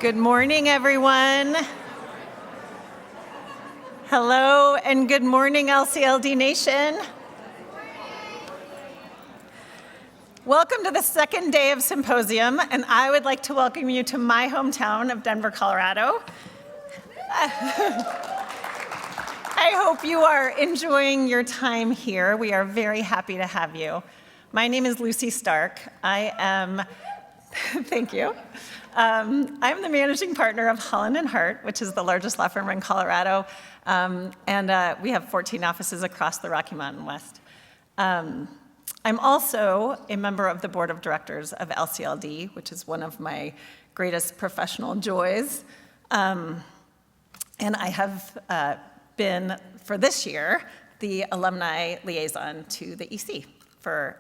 Good morning, everyone. Hello, and good morning, LCLD Nation. Welcome to the second day of Symposium, and I would like to welcome you to my hometown of Denver, Colorado. I hope you are enjoying your time here. We are very happy to have you. My name is Lucy Stark. I am, thank you. I'm the managing partner of Holland & Hart, which is the largest law firm in Colorado, and we have 14 offices across the Rocky Mountain West. I'm also a member of the board of directors of LCLD, which is one of my greatest professional joys. And I have been, for this year, the alumni liaison to the EC for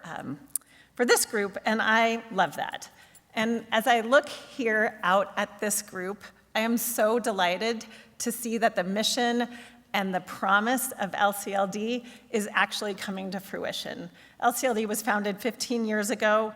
this group, and I love that. And as I look here out at this group, I am so delighted to see that the mission and the promise of LCLD is actually coming to fruition. LCLD was founded 15 years ago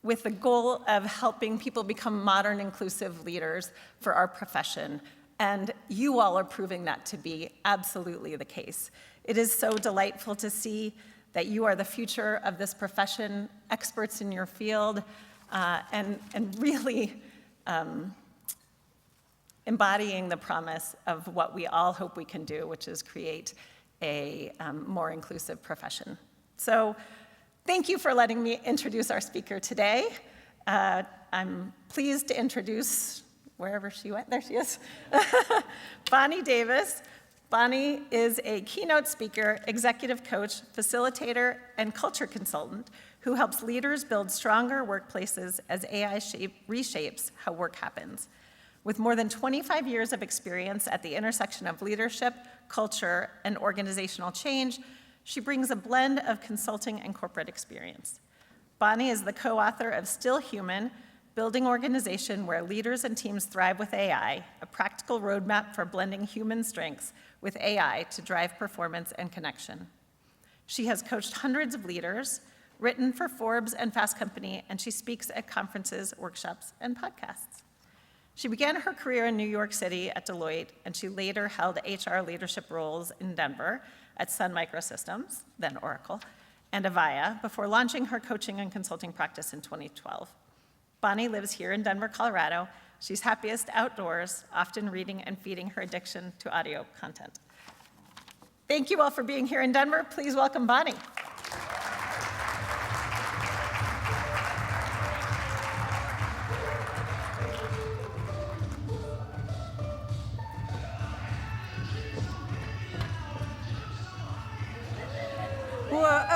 with the goal of helping people become modern, inclusive leaders for our profession. And you all are proving that to be absolutely the case. It is so delightful to see that you are the future of this profession, experts in your field, and really embodying the promise of what we all hope we can do, which is create a more inclusive profession. So thank you for letting me introduce our speaker today. I'm pleased to introduce, wherever she went, there she is, Bonnie Davis. Bonnie is a keynote speaker, executive coach, facilitator, and culture consultant who helps leaders build stronger workplaces as AI reshapes how work happens. With more than 25 years of experience at the intersection of leadership, culture, and organizational change, she brings a blend of consulting and corporate experience. Bonnie is the co-author of Still Human, Building Organization Where Leaders and Teams Thrive with AI, a practical roadmap for blending human strengths with AI to drive performance and connection. She has coached hundreds of leaders, written for Forbes and Fast Company, and she speaks at conferences, workshops, and podcasts. She began her career in New York City at Deloitte, and she later held HR leadership roles in Denver at Sun Microsystems, then Oracle, and Avaya, before launching her coaching and consulting practice in 2012. Bonnie lives here in Denver, Colorado. She's happiest outdoors, often reading and feeding her addiction to audio content. Thank you all for being here in Denver. Please welcome Bonnie. Whoa,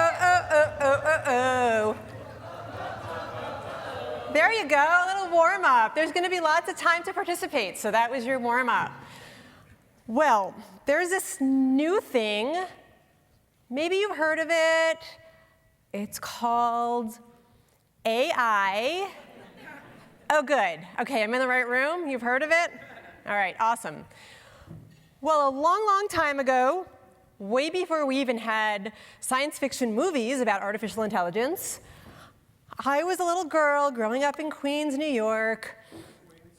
There you go, a little warm-up. There's going to be lots of time to participate, so that was your warm-up. Well, there's this new thing. Maybe you've heard of it. It's called AI. Oh, good. Okay, I'm in the right room. You've heard of it? All right, awesome. Well, a long, long time ago, way before we even had science fiction movies about artificial intelligence, I was a little girl growing up in Queens, New York,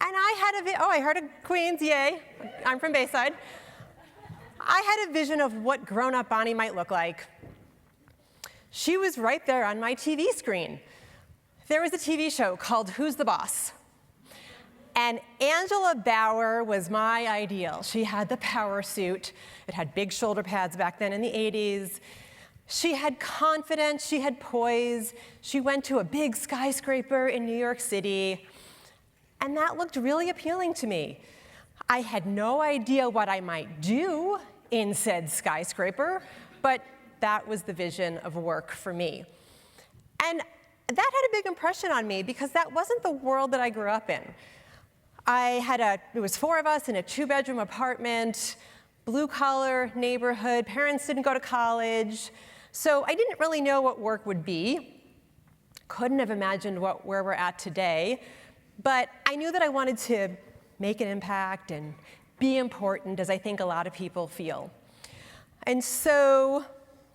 and I heard of Queens, yay. I'm from Bayside. I had a vision of what grown-up Bonnie might look like. She was right there on my TV screen. There was a TV show called Who's the Boss? And Angela Bauer was my ideal. She had the power suit. It had big shoulder pads back then in the 80s. She had confidence, she had poise. She went to a big skyscraper in New York City, and that looked really appealing to me. I had no idea what I might do in said skyscraper, but that was the vision of work for me. And that had a big impression on me because that wasn't the world that I grew up in. It was 4 of us in a 2-bedroom apartment, blue-collar neighborhood, parents didn't go to college. So I didn't really know what work would be. Couldn't have imagined where we're at today. But I knew that I wanted to make an impact and be important, as I think a lot of people feel. And so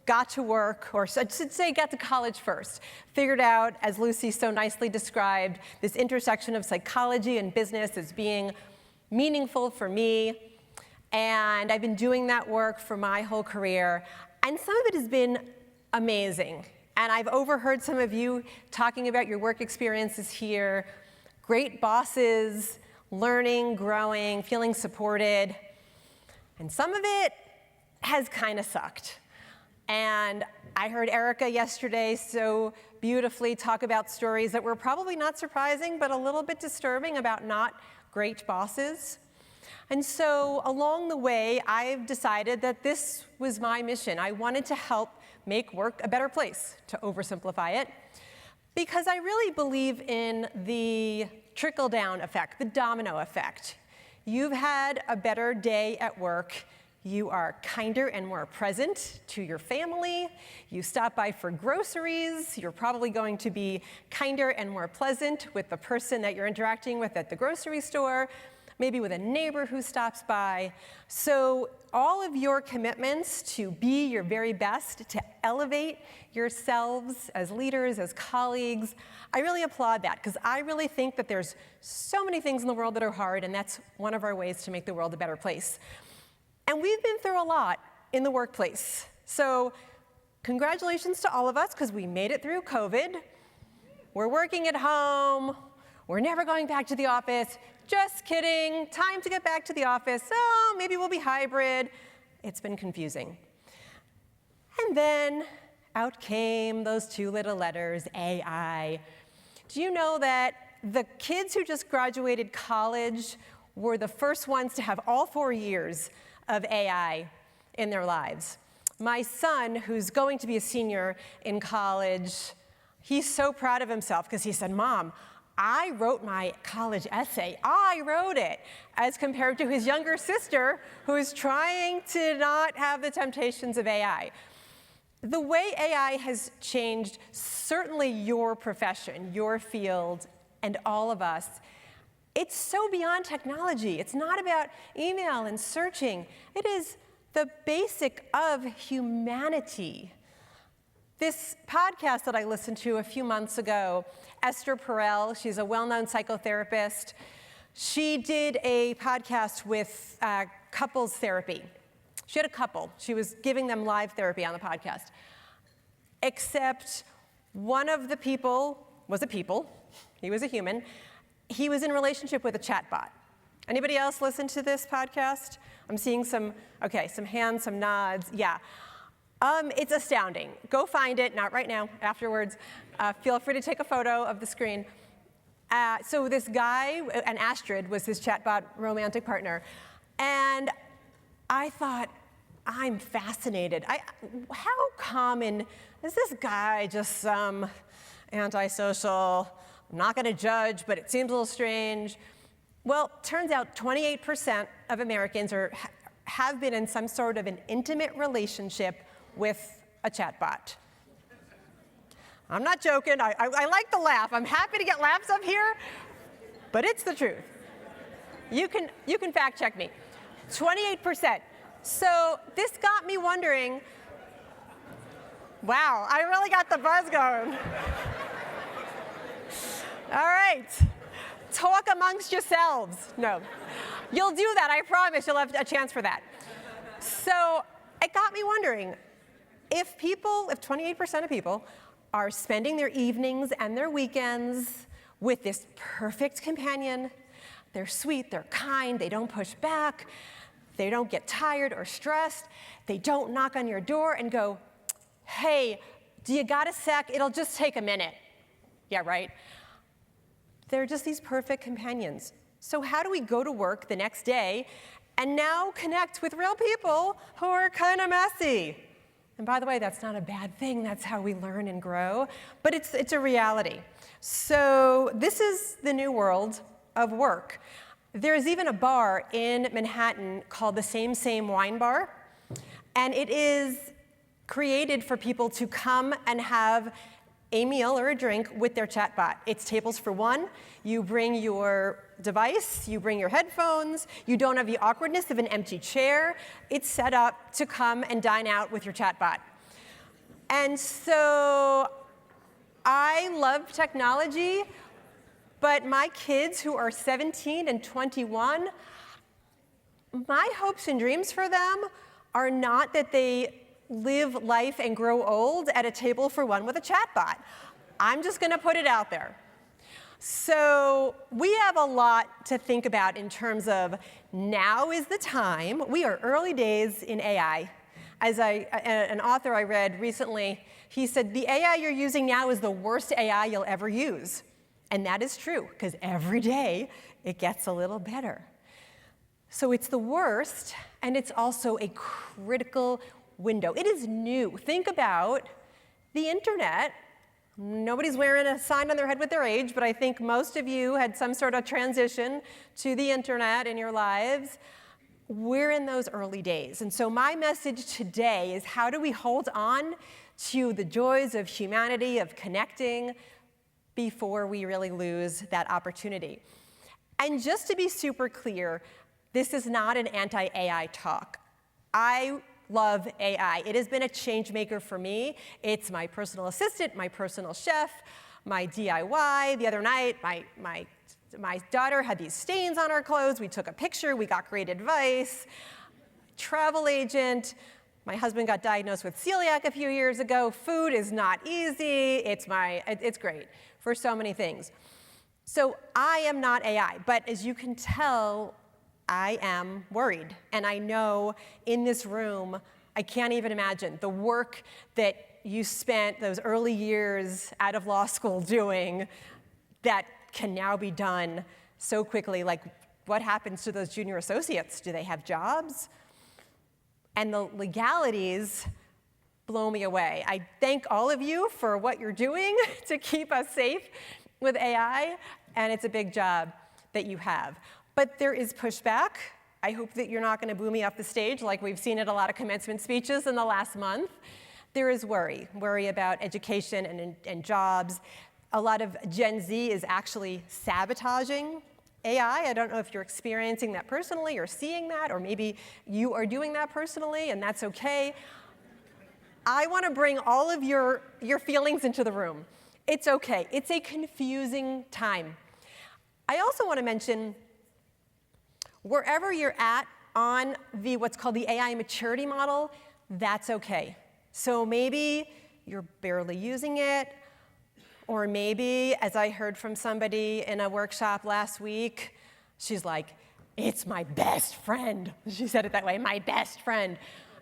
got to work, or I should say got to college first, figured out, as Lucy so nicely described, this intersection of psychology and business as being meaningful for me. And I've been doing that work for my whole career. And some of it has been amazing. And I've overheard some of you talking about your work experiences here. Great bosses, learning, growing, feeling supported. And some of it has kind of sucked. And I heard Erica yesterday so beautifully talk about stories that were probably not surprising, but a little bit disturbing about not great bosses. And so along the way, I've decided that this was my mission. I wanted to help make work a better place, to oversimplify it, because I really believe in the trickle-down effect, the domino effect. You've had a better day at work. You are kinder and more present to your family. You stop by for groceries. You're probably going to be kinder and more pleasant with the person that you're interacting with at the grocery store, maybe with a neighbor who stops by. So all of your commitments to be your very best, to elevate yourselves as leaders, as colleagues, I really applaud that, because I really think that there's so many things in the world that are hard, and that's one of our ways to make the world a better place. And we've been through a lot in the workplace. So congratulations to all of us, because we made it through COVID. We're working at home. We're never going back to the office. Just kidding. Time to get back to the office. Oh, maybe we'll be hybrid. It's been confusing. And then out came those two little letters, AI. Do you know that the kids who just graduated college were the first ones to have all 4 years of AI in their lives? My son, who's going to be a senior in college, he's so proud of himself because he said, "Mom, I wrote my college essay. I wrote it," as compared to his younger sister, who is trying to not have the temptations of AI. The way AI has changed certainly your profession, your field, and all of us, it's so beyond technology. It's not about email and searching. It is the basic of humanity. This podcast that I listened to a few months ago, Esther Perel, she's a well-known psychotherapist. She did a podcast with couples therapy. She had a couple. She was giving them live therapy on the podcast. Except one of the people was a people. He was a human. He was in a relationship with a chatbot. Anybody else listen to this podcast? I'm seeing some hands, some nods. Yeah. It's astounding. Go find it, not right now, afterwards. Feel free to take a photo of the screen. So this guy, and Astrid was his chatbot romantic partner, and I thought, I'm fascinated. How common is this guy, just some antisocial, I'm not gonna judge, but it seems a little strange. Well, turns out 28% of Americans have been in some sort of an intimate relationship with a chatbot. I'm not joking. I like the laugh. I'm happy to get laughs up here, but it's the truth. You can fact check me. 28%. So this got me wondering, wow, I really got the buzz going. All right. Talk amongst yourselves. No. You'll do that, I promise. You'll have a chance for that. So it got me wondering, if 28% of people are spending their evenings and their weekends with this perfect companion, they're sweet, they're kind, they don't push back, they don't get tired or stressed, they don't knock on your door and go, "Hey, do you got a sec? It'll just take a minute." Yeah, right? They're just these perfect companions. So how do we go to work the next day and now connect with real people who are kind of messy? And by the way, that's not a bad thing. That's how we learn and grow. But it's a reality. So this is the new world of work. There's even a bar in Manhattan called the Same Wine Bar. And it is created for people to come and have a meal or a drink with their chatbot. It's tables for one. You bring your device, you bring your headphones, you don't have the awkwardness of an empty chair. It's set up to come and dine out with your chatbot. And so I love technology, but my kids who are 17 and 21, my hopes and dreams for them are not that they live life and grow old at a table for one with a chatbot. I'm just going to put it out there. So we have a lot to think about in terms of now is the time. We are early days in AI. As an author I read recently, he said, the AI you're using now is the worst AI you'll ever use. And that is true, because every day it gets a little better. So it's the worst, and it's also a critical window. It is new. Think about the internet. Nobody's wearing a sign on their head with their age, but I think most of you had some sort of transition to the internet in your lives. We're in those early days. And so my message today is, how do we hold on to the joys of humanity, of connecting, before we really lose that opportunity? And just to be super clear, this is not an anti-AI talk. I love AI. It has been a change maker for me. It's my personal assistant, my personal chef, my DIY. The other night, my daughter had these stains on her clothes. We took a picture. We got great advice. Travel agent. My husband got diagnosed with celiac a few years ago. Food is not easy. It's great for so many things. So I am not AI, but as you can tell, I am worried. And I know in this room, I can't even imagine the work that you spent those early years out of law school doing that can now be done so quickly. Like, what happens to those junior associates? Do they have jobs? And the legalities blow me away. I thank all of you for what you're doing to keep us safe with AI, and it's a big job that you have. But there is pushback. I hope that you're not going to boo me off the stage like we've seen at a lot of commencement speeches in the last month. There is worry about education and jobs. A lot of Gen Z is actually sabotaging AI. I don't know if you're experiencing that personally or seeing that, or maybe you are doing that personally, and that's okay. I want to bring all of your feelings into the room. It's okay. It's a confusing time. I also want to mention, wherever you're at on what's called the AI maturity model, that's okay. So maybe you're barely using it, or maybe, as I heard from somebody in a workshop last week, she's like, it's my best friend. She said it that way, my best friend.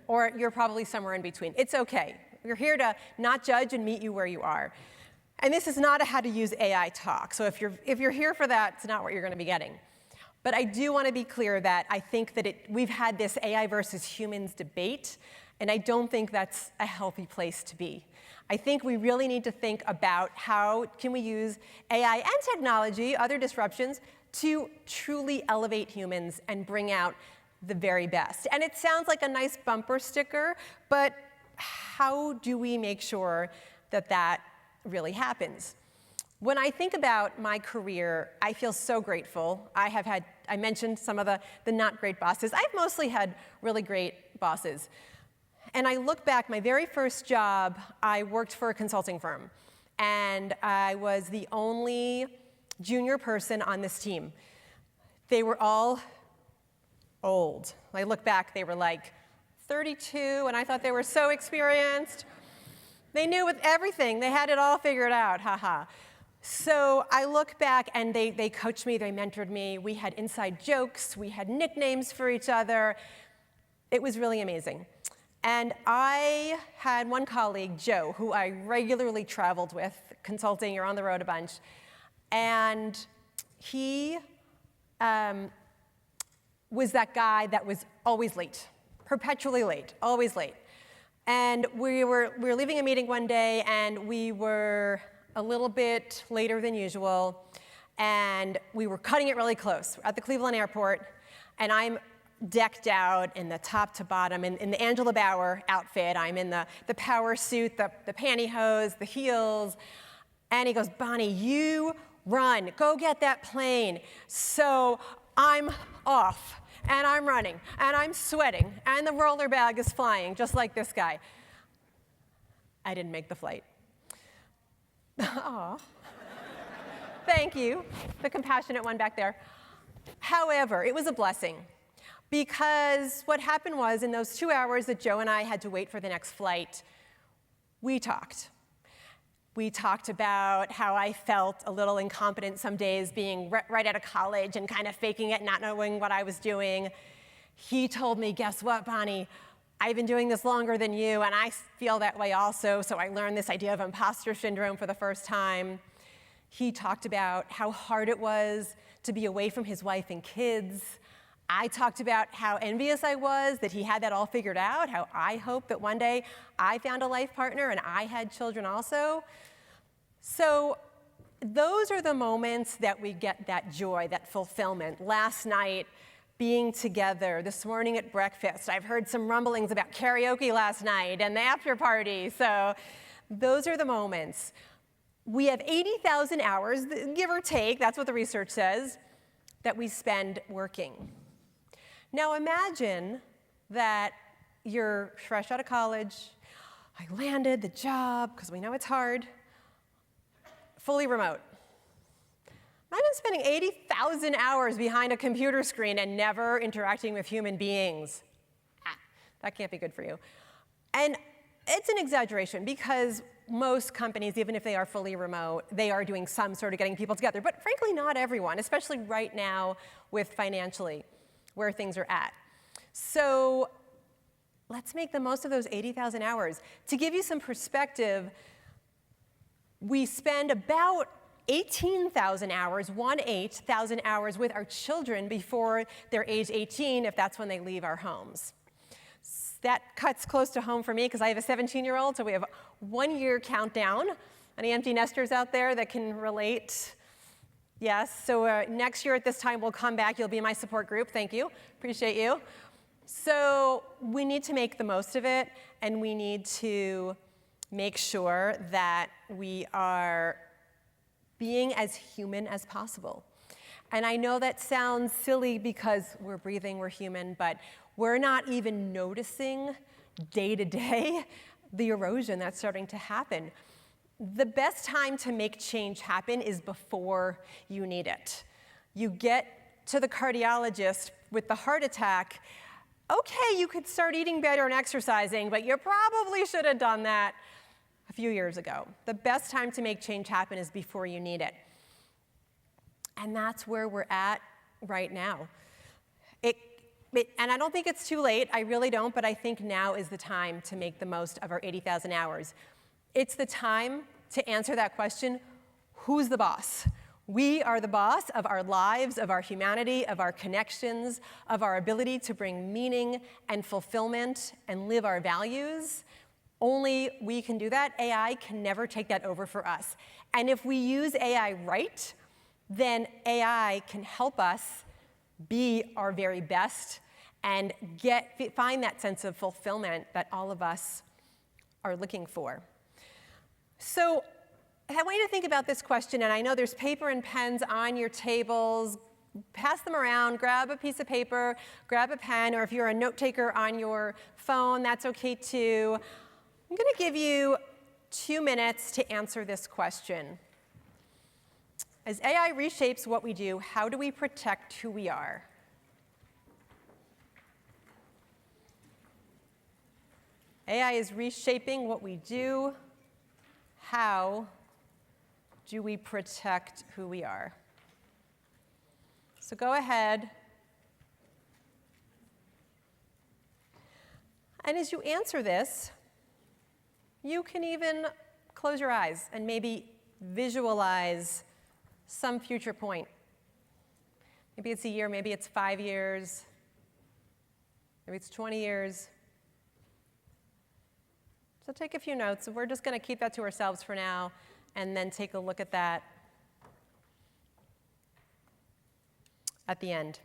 Or you're probably somewhere in between. It's okay. We're here to not judge and meet you where you are. And this is not a how to use AI talk. So if you're here for that, it's not what you're going to be getting. But I do want to be clear that I think that we've had this AI versus humans debate, and I don't think that's a healthy place to be. I think we really need to think about how can we use AI and technology, other disruptions, to truly elevate humans and bring out the very best. And it sounds like a nice bumper sticker, but how do we make sure that that really happens? When I think about my career, I feel so grateful. I mentioned some of the not great bosses. I've mostly had really great bosses. And I look back, my very first job, I worked for a consulting firm. And I was the only junior person on this team. They were all old. When I look back, they were like 32, and I thought they were so experienced. They knew with everything. They had it all figured out, haha. So I look back, and they coached me, they mentored me. We had inside jokes. We had nicknames for each other. It was really amazing. And I had one colleague, Joe, who I regularly traveled with, consulting or on the road a bunch. And he was that guy that was always late, perpetually late, always late. And we were leaving a meeting one day, and we were a little bit later than usual, and we were cutting it really close at the Cleveland airport, and I'm decked out in the top to bottom in the Angela Bauer outfit. I'm in the power suit, the pantyhose, the heels, and he goes, Bonnie, you run, go get that plane. So I'm off, and I'm running, and I'm sweating, and the roller bag is flying, just like this guy. I didn't make the flight. Aw. Thank you, the compassionate one back there. However, it was a blessing, because what happened was, in those 2 hours that Joe and I had to wait for the next flight, we talked. We talked about how I felt a little incompetent some days, being right out of college and kind of faking it, not knowing what I was doing. He told me, guess what, Bonnie? I've been doing this longer than you, and I feel that way also, so I learned this idea of imposter syndrome for the first time. He talked about how hard it was to be away from his wife and kids. I talked about how envious I was that he had that all figured out, how I hoped that one day I found a life partner and I had children also. So those are the moments that we get that joy, that fulfillment. Last night, being together, this morning at breakfast. I've heard some rumblings about karaoke last night and the after party. So those are the moments. We have 80,000 hours, give or take, that's what the research says, that we spend working. Now imagine that you're fresh out of college, I landed the job, because we know it's hard, fully remote. Imagine spending 80,000 hours behind a computer screen and never interacting with human beings. That can't be good for you. And it's an exaggeration, because most companies, even if they are fully remote, they are doing some sort of getting people together. But frankly, not everyone, especially right now with financially where things are at. So let's make the most of those 80,000 hours. To give you some perspective, we spend about 18,000 hours, 18,000 hours with our children before they're age 18, if that's when they leave our homes. That cuts close to home for me, because I have a 17-year-old, so we have a 1-year countdown. Any empty nesters out there that can relate? Yes, so next year at this time we'll come back. You'll be my support group. Thank you. Appreciate you. So we need to make the most of it, and we need to make sure that we are being as human as possible. And I know that sounds silly because we're breathing, we're human, but we're not even noticing day to day the erosion that's starting to happen. The best time to make change happen is before you need it. You get to the cardiologist with the heart attack, okay, you could start eating better and exercising, but you probably should have done that a few years ago. The best time to make change happen is before you need it. And that's where we're at right now. And I don't think it's too late, I really don't, but I think now is the time to make the most of our 80,000 hours. It's the time to answer that question, who's the boss? We are the boss of our lives, of our humanity, of our connections, of our ability to bring meaning and fulfillment and live our values. Only we can do that. AI can never take that over for us. And if we use AI right, then AI can help us be our very best and find that sense of fulfillment that all of us are looking for. So I want you to think about this question, and I know there's paper and pens on your tables. Pass them around, grab a piece of paper, grab a pen, or if you're a note taker on your phone, that's okay too. I'm going to give you 2 minutes to answer this question. As AI reshapes what we do, how do we protect who we are? AI is reshaping what we do. How do we protect who we are? So go ahead. And as you answer this, you can even close your eyes and maybe visualize some future point. Maybe it's a year, maybe it's 5 years, maybe it's 20 years. So take a few notes. We're just going to keep that to ourselves for now and then take a look at that at the end.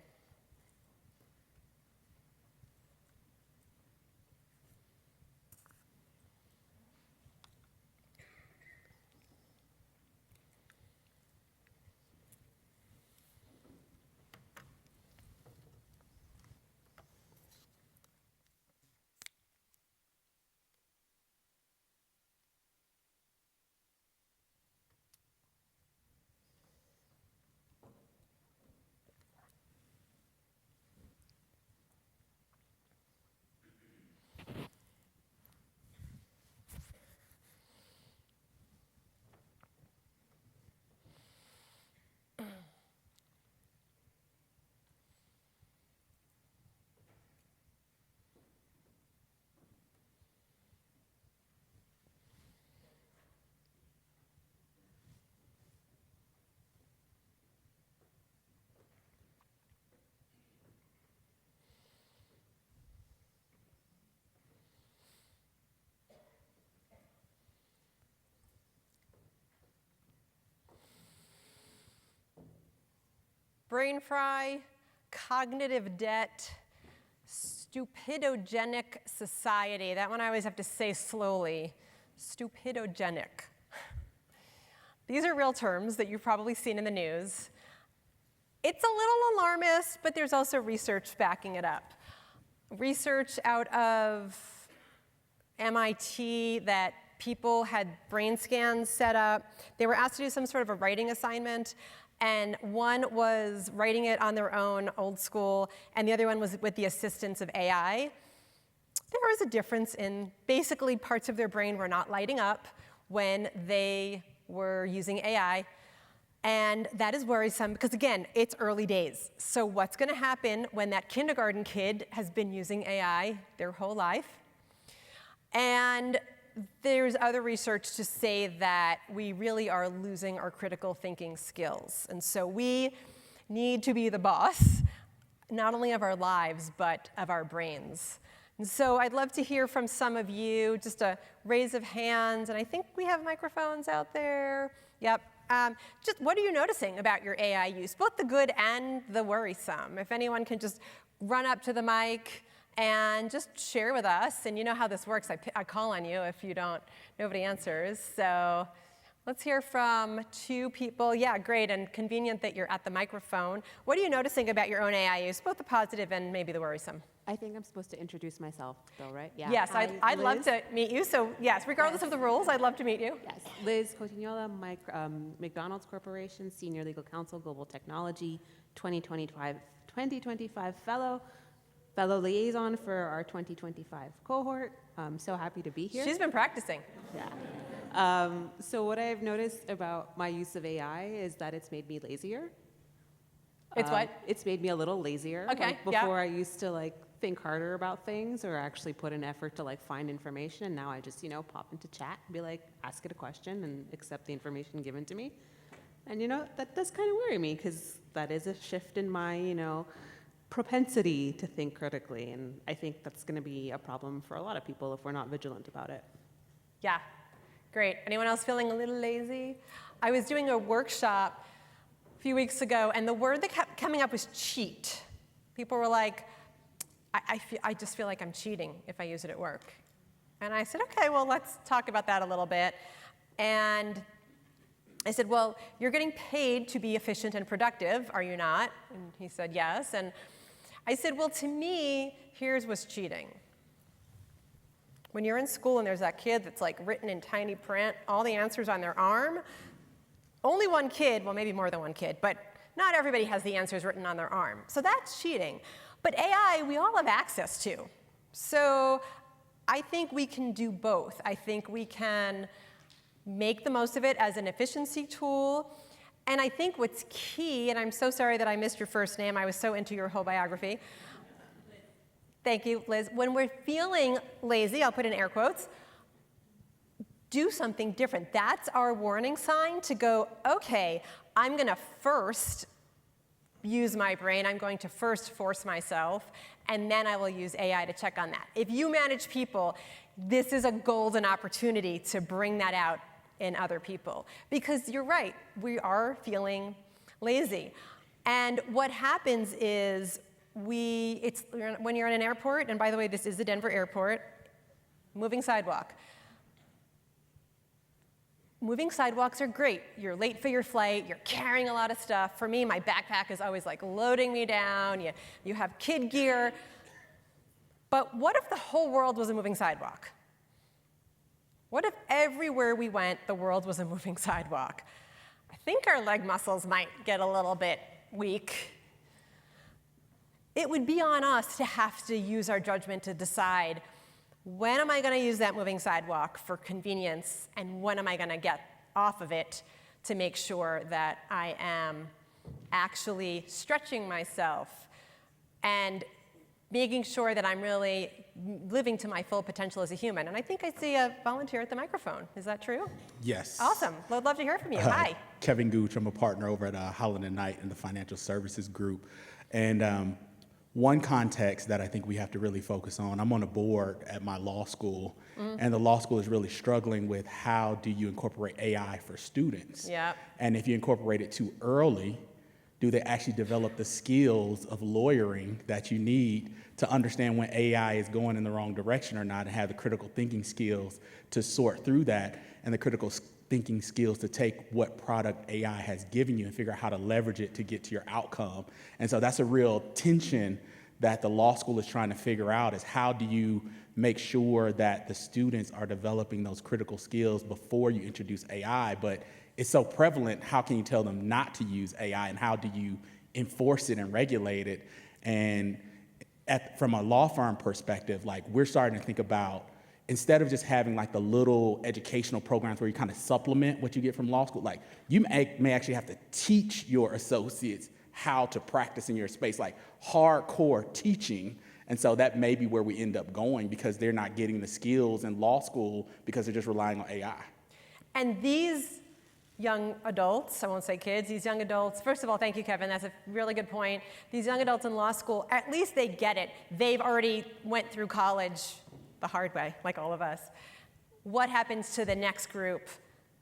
brain fry, cognitive debt, stupidogenic society. That one I always have to say slowly. Stupidogenic. These are real terms that you've probably seen in the news. It's a little alarmist, but there's also research backing it up. Research out of MIT that people had brain scans set up. They were asked to do some sort of a writing assignment, and one was writing it on their own, old school, and the other one was with the assistance of AI. There was a difference in basically parts of their brain were not lighting up when they were using AI. And that is worrisome because, again, it's early days. So what's going to happen when that kindergarten kid has been using AI their whole life? And there's other research to say that we really are losing our critical thinking skills. And so we need to be the boss, not only of our lives, but of our brains. And so I'd love to hear from some of you, just a raise of hands. And I think we have microphones out there. Yep. Just what are you noticing about your AI use, both the good and the worrisome? If anyone can just run up to the mic and just share with us. And you know how this works. I call on you if you don't, nobody answers. So let's hear from two people. Yeah, great, and convenient that you're at the microphone. What are you noticing about your own AI use, both the positive and maybe the worrisome? I think I'm supposed to introduce myself, though, right? Yeah. Yes, I'd love to meet you. So yes, regardless of the rules, I'd love to meet you. Yes, Liz Cotignola, McDonald's Corporation, Senior Legal Counsel, Global Technology, 2025 fellow liaison for our 2025 cohort. So happy to be here. She's been practicing. Yeah. So what I've noticed about my use of AI is that it's made me lazier. It's what? It's made me a little lazier. Okay, Before I used to think harder about things or actually put an effort to find information. And now I just, pop into chat and be ask it a question and accept the information given to me. And, that does kind of worry me because that is a shift in my, propensity to think critically. And I think that's going to be a problem for a lot of people if we're not vigilant about it. Yeah, great. Anyone else feeling a little lazy? I was doing a workshop a few weeks ago, and the word that kept coming up was cheat. People were like, I just feel like I'm cheating if I use it at work. And I said, okay, well, let's talk about that a little bit. And I said, well, you're getting paid to be efficient and productive, are you not? And he said, yes. And I said, well, to me, here's what's cheating. When you're in school and there's that kid that's written in tiny print, all the answers on their arm, only one kid, well, maybe more than one kid, but not everybody has the answers written on their arm. So that's cheating. But AI, we all have access to. So I think we can do both. I think we can make the most of it as an efficiency tool. And I think what's key, and I'm so sorry that I missed your first name. I was so into your whole biography. Thank you, Liz. When we're feeling lazy, I'll put in air quotes, do something different. That's our warning sign to go, okay, I'm going to first use my brain. I'm going to first force myself, and then I will use AI to check on that. If you manage people, this is a golden opportunity to bring that out in other people. Because you're right, we are feeling lazy. And what happens is when you're in an airport, and by the way, this is the Denver airport, moving sidewalk. Moving sidewalks are great. You're late for your flight, you're carrying a lot of stuff. For me, my backpack is always loading me down. You have kid gear. But what if the whole world was a moving sidewalk? What if everywhere we went, the world was a moving sidewalk? I think our leg muscles might get a little bit weak. It would be on us to have to use our judgment to decide, when am I going to use that moving sidewalk for convenience, and when am I going to get off of it to make sure that I am actually stretching myself and making sure that I'm really living to my full potential as a human. And I think I see a volunteer at the microphone. Is that true? Yes. Awesome. I'd love to hear from you. Hi. Kevin Gooch. I'm a partner over at Holland & Knight in the financial services group. And one context that I think we have to really focus on, I'm on a board at my law school, and the law school is really struggling with how do you incorporate AI for students. Yep. And if you incorporate it too early, do they actually develop the skills of lawyering that you need to understand when AI is going in the wrong direction or not, and have the critical thinking skills to sort through that, and the critical thinking skills to take what product AI has given you and figure out how to leverage it to get to your outcome. And so that's a real tension that the law school is trying to figure out, is how do you make sure that the students are developing those critical skills before you introduce AI. But it's so prevalent, how can you tell them not to use AI, and how do you enforce it and regulate it? And from a law firm perspective, like, we're starting to think about, instead of just having like the little educational programs where you kind of supplement what you get from law school, like, you may actually have to teach your associates how to practice in your space, like hardcore teaching. And so that may be where we end up going, because they're not getting the skills in law school because they're just relying on AI. And these young adults, I won't say kids, these young adults, first of all, thank you, Kevin, that's a really good point. These young adults in law school, at least they get it. They've already went through college the hard way, like all of us. What happens to the next group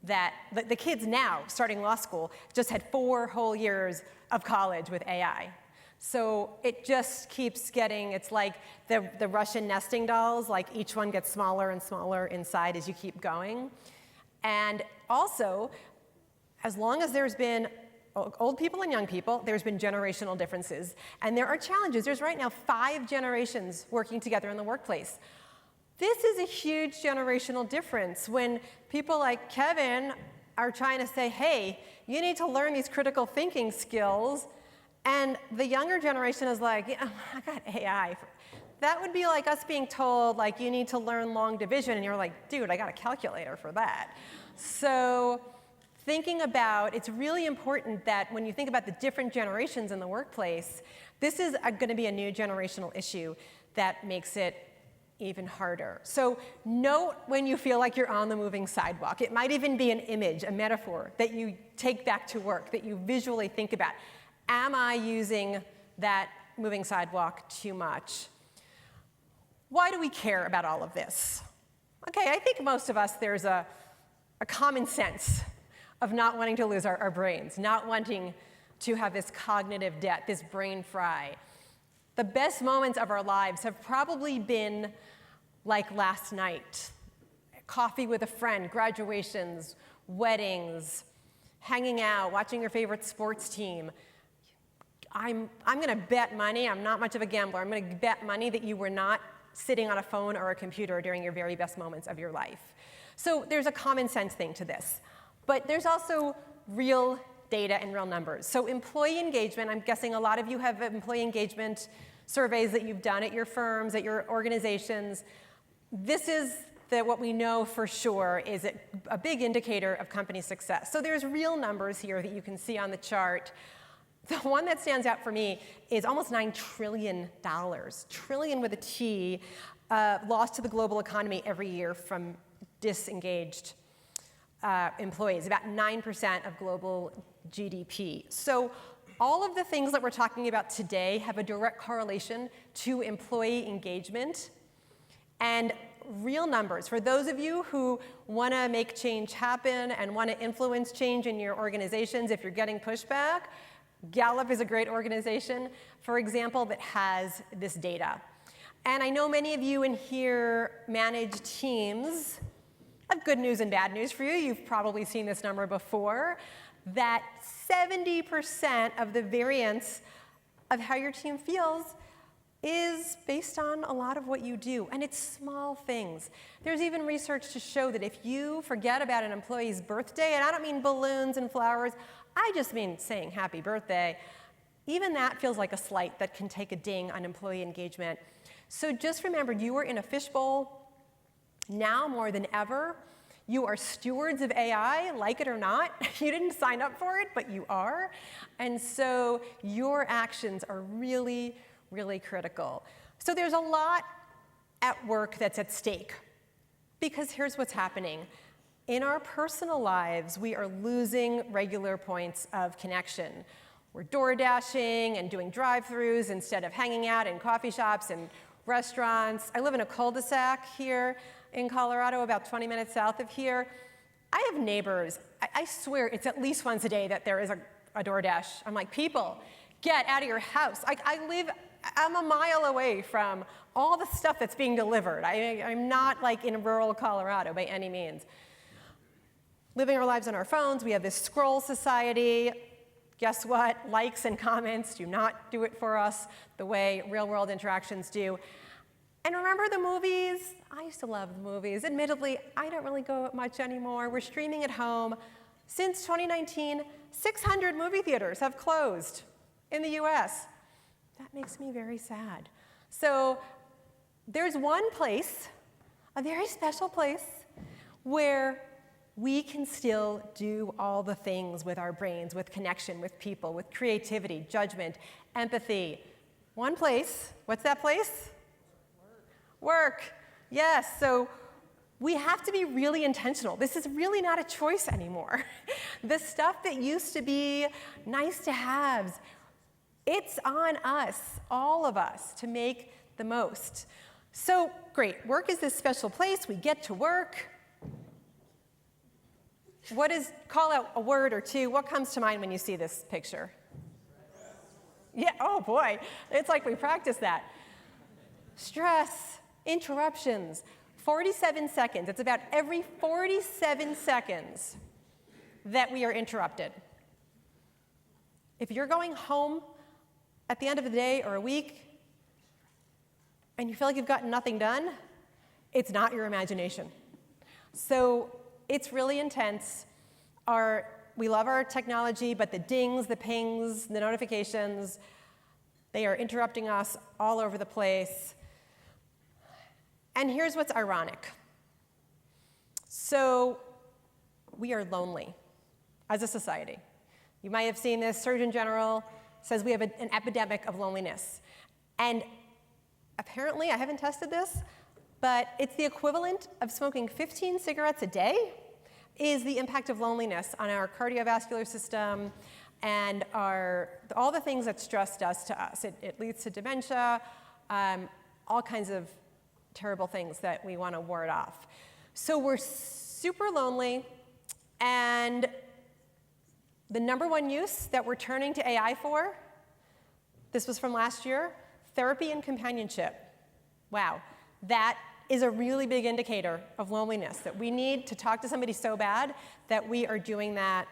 that, the kids now starting law school just had 4 whole years of college with AI. So it just keeps getting, it's like the Russian nesting dolls, like each one gets smaller and smaller inside as you keep going. And also, as long as there's been old people and young people, there's been generational differences. And there are challenges. There's right now 5 generations working together in the workplace. This is a huge generational difference when people like Kevin are trying to say, hey, you need to learn these critical thinking skills. And the younger generation is like, yeah, I got AI. That would be like us being told, like, you need to learn long division. And you're like, dude, I got a calculator for that. So thinking about, it's really important that when you think about the different generations in the workplace, this is going to be a new generational issue that makes it even harder. So note when you feel like you're on the moving sidewalk. It might even be an image, a metaphor that you take back to work, that you visually think about. Am I using that moving sidewalk too much? Why do we care about all of this? Okay, I think most of us, there's a common sense of not wanting to lose our brains, not wanting to have this cognitive debt, this brain fry. The best moments of our lives have probably been like last night. Coffee with a friend, graduations, weddings, hanging out, watching your favorite sports team. I'm going to bet money, I'm not much of a gambler, I'm going to bet money that you were not sitting on a phone or a computer during your very best moments of your life. So there's a common sense thing to this. But there's also real data and real numbers. So employee engagement, I'm guessing a lot of you have employee engagement surveys that you've done at your firms, at your organizations. This is what we know for sure is a big indicator of company success. So there's real numbers here that you can see on the chart. The one that stands out for me is almost $9 trillion, trillion with a T, lost to the global economy every year from disengaged employees, about 9% of global GDP. So all of the things that we're talking about today have a direct correlation to employee engagement and real numbers. For those of you who want to make change happen and want to influence change in your organizations, if you're getting pushback, Gallup is a great organization, for example, that has this data. And I know many of you in here manage teams. I have good news and bad news for you. You've probably seen this number before, that 70% of the variance of how your team feels is based on a lot of what you do, and it's small things. There's even research to show that if you forget about an employee's birthday, and I don't mean balloons and flowers, I just mean saying happy birthday, even that feels like a slight that can take a ding on employee engagement. So just remember, you are in a fishbowl. Now more than ever, you are stewards of AI, like it or not. You didn't sign up for it, but you are. And so your actions are really, really critical. So there's a lot at work that's at stake, because here's what's happening. In our personal lives, we are losing regular points of connection. We're door dashing and doing drive-throughs instead of hanging out in coffee shops and restaurants. I live in a cul-de-sac here in Colorado, about 20 minutes south of here. I have neighbors. I swear it's at least once a day that there is a DoorDash. I'm like, people, get out of your house. I'm a mile away from all the stuff that's being delivered. I'm not like in rural Colorado by any means. Living our lives on our phones, we have this scroll society. Guess what? Likes and comments do not do it for us the way real-world interactions do. And remember the movies? I used to love the movies. Admittedly, I don't really go much anymore. We're streaming at home. Since 2019, 600 movie theaters have closed in the US. That makes me very sad. So there's one place, a very special place, where we can still do all the things with our brains, with connection, with people, with creativity, judgment, empathy. One place. What's that place? Work. Yes. So we have to be really intentional. This is really not a choice anymore. The stuff that used to be nice to haves, it's on us, all of us, to make the most. So great. Work is this special place. We get to work. Call out a word or two. What comes to mind when you see this picture? Yeah, oh boy, it's like we practiced that. Stress, interruptions, 47 seconds. It's about every 47 seconds that we are interrupted. If you're going home at the end of the day or a week and you feel like you've gotten nothing done, it's not your imagination. So it's really intense. We love our technology, but the dings, the pings, the notifications, they are interrupting us all over the place. And here's what's ironic. So we are lonely as a society. You might have seen this. Surgeon General says we have an epidemic of loneliness. And apparently, I haven't tested this, but it's the equivalent of smoking 15 cigarettes a day is the impact of loneliness on our cardiovascular system and all the things that stress does to us. It leads to dementia, all kinds of terrible things that we want to ward off. So we're super lonely, and the number one use that we're turning to AI for, this was from last year, therapy and companionship. Wow, that is a really big indicator of loneliness, that we need to talk to somebody so bad that we are doing that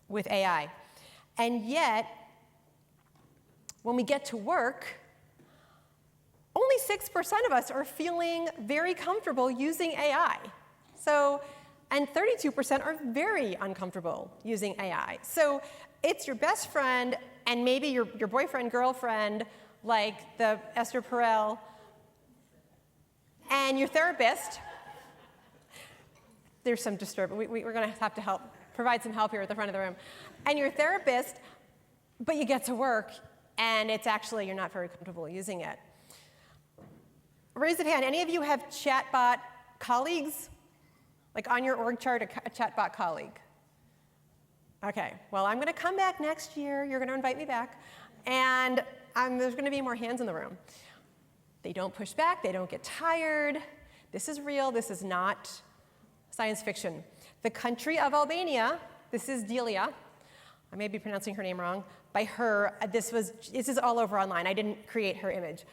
with AI. And yet, when we get to work, only 6% of us are feeling very comfortable using AI. And 32% are very uncomfortable using AI. So it's your best friend and maybe your boyfriend, girlfriend, like the Esther Perel, and your therapist. There's some disturbance. We're going to have to provide some help here at the front of the room. And your therapist, but you get to work, and it's actually, you're not very comfortable using it. Raise of hand, any of you have chatbot colleagues? Like on your org chart, a chatbot colleague? Okay, well, I'm going to come back next year. You're going to invite me back. And there's going to be more hands in the room. They don't push back. They don't get tired. This is real. This is not science fiction. The country of Albania, this is Delia. I may be pronouncing her name wrong. By her, this is all over online. I didn't create her image.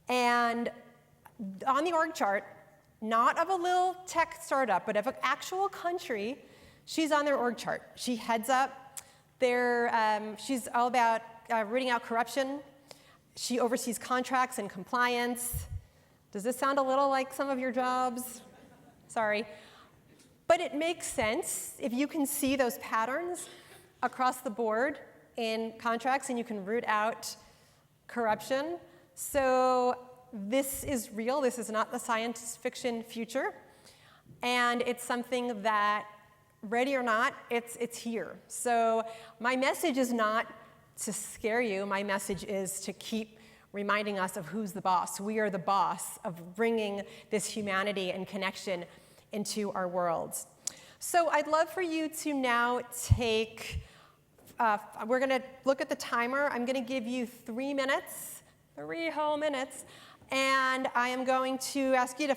And on the org chart, not of a little tech startup, but of an actual country, she's on their org chart. She heads up she's all about rooting out corruption. She oversees contracts and compliance. Does this sound a little like some of your jobs? Sorry. But it makes sense if you can see those patterns across the board in contracts and you can root out corruption. So this is real. This is not the science fiction future. And it's something that, ready or not, it's here. So my message is not to scare you. My message is to keep reminding us of who's the boss. We are the boss of bringing this humanity and connection into our worlds. So I'd love for you to now take, we're going to look at the timer. I'm going to give you 3 minutes, 3 whole minutes, and I am going to ask you to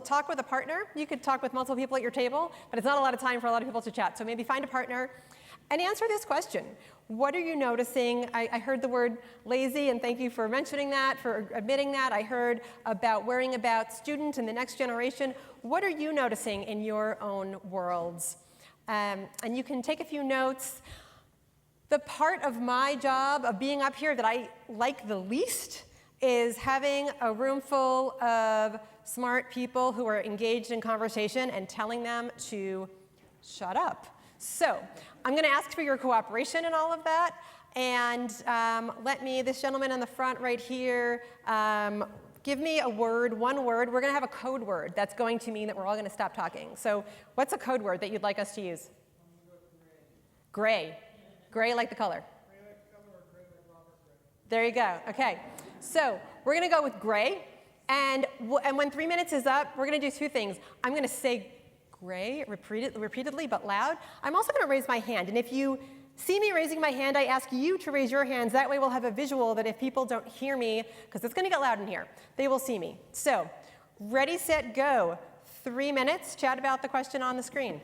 talk with a partner. You could talk with multiple people at your table, but it's not a lot of time for a lot of people to chat. So maybe find a partner and answer this question. What are you noticing? I heard the word lazy, and thank you for mentioning that, for admitting that. I heard about worrying about students and the next generation. What are you noticing in your own worlds? And you can take a few notes. The part of my job of being up here that I like the least is having a room full of smart people who are engaged in conversation and telling them to shut up. So I'm going to ask for your cooperation in all of that. And this gentleman in the front right here, give me a word, one word. We're going to have a code word that's going to mean that we're all going to stop talking. So what's a code word that you'd like us to use? Gray. Gray like the color. Gray like the color, or gray like Robert Gray. There you go. Okay. So we're going to go with gray. And when 3 minutes is up, we're going to do two things. I'm going to say gray repeatedly but loud. I'm also going to raise my hand. And if you see me raising my hand, I ask you to raise your hands. That way we'll have a visual that if people don't hear me, because it's going to get loud in here, they will see me. So ready, set, go. 3 minutes. Chat about the question on the screen.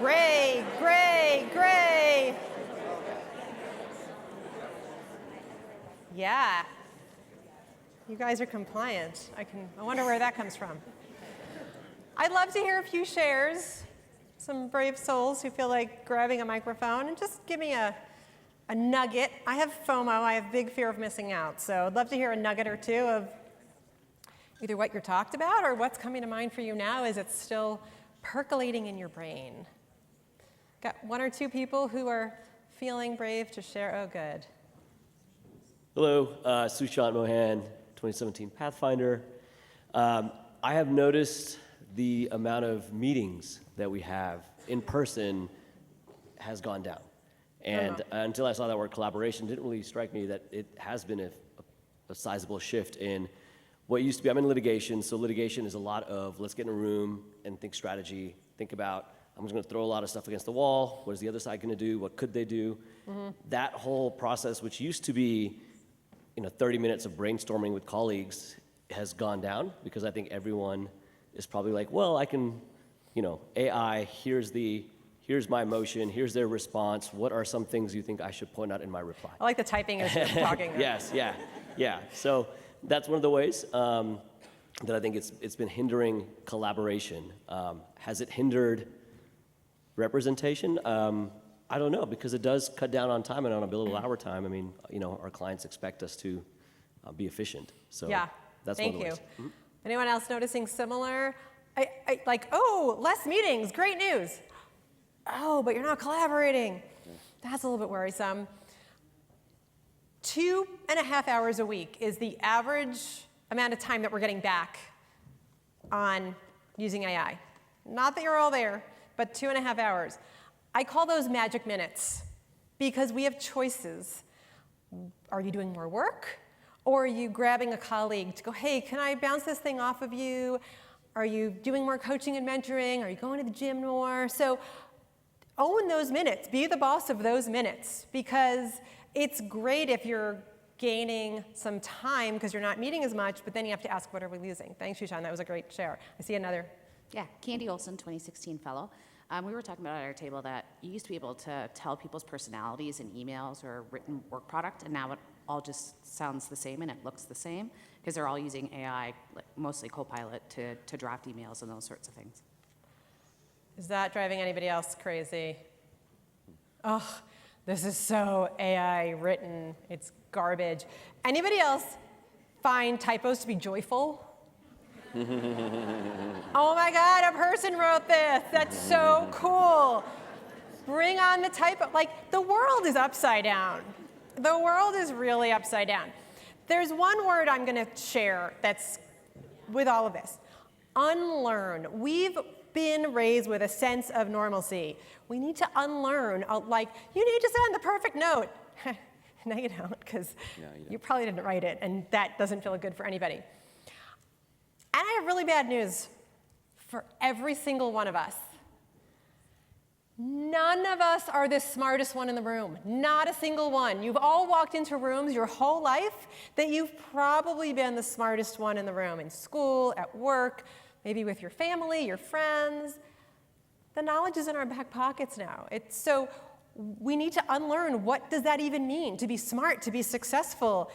Gray, gray, gray. Yeah. You guys are compliant. I wonder where that comes from. I'd love to hear a few shares, some brave souls who feel like grabbing a microphone and just give me a nugget. I have FOMO, I have big fear of missing out, so I'd love to hear a nugget or two of either what you're talked about or what's coming to mind for you now as it's still percolating in your brain. Got one or two people who are feeling brave to share. Oh, good. Hello, Sushant Mohan, 2017 Pathfinder. I have noticed the amount of meetings that we have in person has gone down. And until I saw that word collaboration, it didn't really strike me that it has been a sizable shift in what used to be. I'm in litigation, so litigation is a lot of let's get in a room and think strategy, think about, I'm just gonna throw a lot of stuff against the wall, what is the other side gonna do, what could they do? That whole process, which used to be 30 minutes of brainstorming with colleagues, has gone down because I think everyone is probably like, well, I can, AI, here's my motion, here's their response, what are some things you think I should point out in my reply? I like the typing as you're talking. Yes, yeah. So that's one of the ways that I think it's been hindering collaboration. Has it hindered representation? I don't know, because it does cut down on time and on a billable hour time. I mean, our clients expect us to be efficient. So Yeah, that's thank one of the you. ways. Mhm. Anyone else noticing similar? I like, oh, less meetings, great news. Oh, but you're not collaborating. That's a little bit worrisome. 2.5 hours a week is the average amount of time that we're getting back on using AI. Not that you're all there, but 2.5 hours. I call those magic minutes because we have choices. Are you doing more work? Or are you grabbing a colleague to go, hey, can I bounce this thing off of you? Are you doing more coaching and mentoring? Are you going to the gym more? So own those minutes. Be the boss of those minutes, because it's great if you're gaining some time because you're not meeting as much, but then you have to ask, what are we losing? Thanks, Shushan. That was a great share. I see another. Yeah, Candy Olson, 2016 fellow. We were talking about at our table that you used to be able to tell people's personalities in emails or written work product, and now it all just sounds the same and it looks the same because they're all using AI, like mostly Copilot, to draft emails and those sorts of things. Is that driving anybody else crazy? Oh, this is so AI written. It's garbage. Anybody else find typos to be joyful? Oh my God, a person wrote this. That's so cool. Bring on the typo. Like, the world is upside down. The world is really upside down. There's one word I'm going to share that's with all of this. Unlearn. We've been raised with a sense of normalcy. We need to unlearn. Like, you need to send the perfect note. No, you don't, because you probably didn't write it, and that doesn't feel good for anybody. And I have really bad news for every single one of us. None of us are the smartest one in the room. Not a single one. You've all walked into rooms your whole life that you've probably been the smartest one in the room, in school, at work, maybe with your family, your friends. The knowledge is in our back pockets now. So we need to unlearn, what does that even mean? To be smart, to be successful.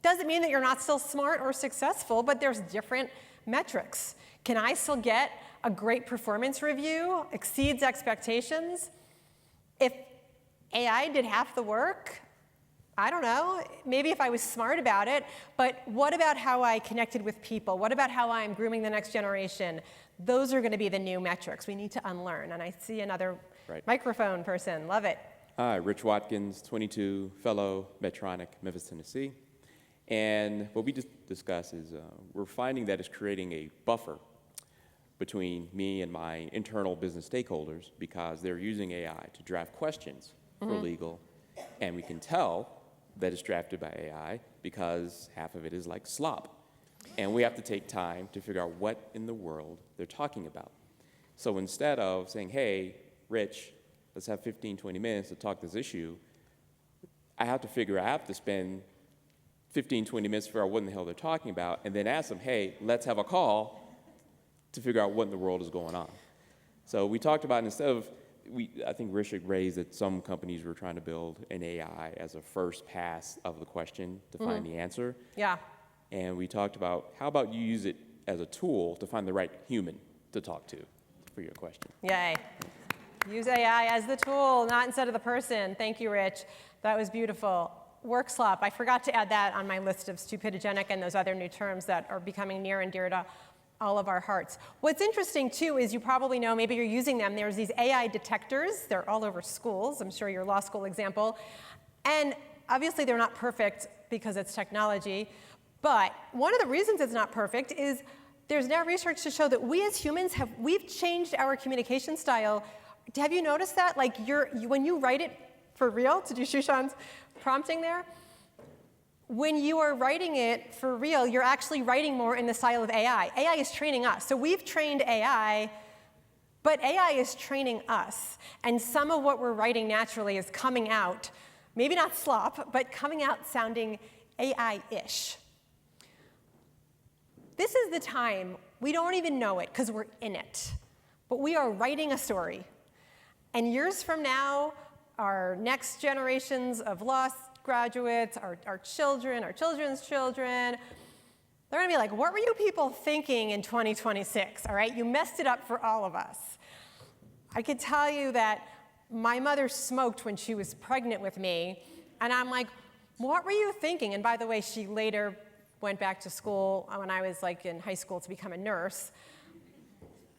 Doesn't mean that you're not still smart or successful, but there's different metrics. Can I still get a great performance review, exceeds expectations? If AI did half the work, I don't know, maybe if I was smart about it, but what about how I connected with people? What about how I'm grooming the next generation? Those are going to be the new metrics we need to unlearn. And I see another microphone person. Love it. Hi, Rich Watkins, 22, fellow Medtronic, Memphis, Tennessee. And what we just discussed is we're finding that it's creating a buffer between me and my internal business stakeholders because they're using AI to draft questions for legal. And we can tell that it's drafted by AI because half of it is like slop. And we have to take time to figure out what in the world they're talking about. So instead of saying, hey, Rich, let's have 15, 20 minutes to talk this issue, I have to spend 15, 20 minutes to figure out what in the hell they're talking about, and then ask them, hey, let's have a call to figure out what in the world is going on. So we talked about, instead of, I think Rishik raised that some companies were trying to build an AI as a first pass of the question to find the answer. Yeah. And we talked about how about you use it as a tool to find the right human to talk to for your question. Yay. Use AI as the tool, not instead of the person. Thank you, Rich. That was beautiful. Work slop. I forgot to add that on my list of stupidogenic and those other new terms that are becoming near and dear to all of our hearts. What's interesting, too, is you probably know, maybe you're using them, there's these AI detectors. They're all over schools. I'm sure your law school example. And obviously, they're not perfect because it's technology. But one of the reasons it's not perfect is there's now research to show that we as humans we've changed our communication style. Have you noticed that? Like when you write it for real, to do Shushan's prompting there, when you are writing it for real, you're actually writing more in the style of AI. AI is training us. So we've trained AI, but AI is training us. And some of what we're writing naturally is coming out, maybe not slop, but coming out sounding AI-ish. This is the time, we don't even know it because we're in it, but we are writing a story. And years from now, our next generations of law graduates, our children, our children's children, they're going to be like, what were you people thinking in 2026? All right, you messed it up for all of us. I could tell you that my mother smoked when she was pregnant with me, and I'm like, what were you thinking? And by the way, she later went back to school when I was like in high school to become a nurse.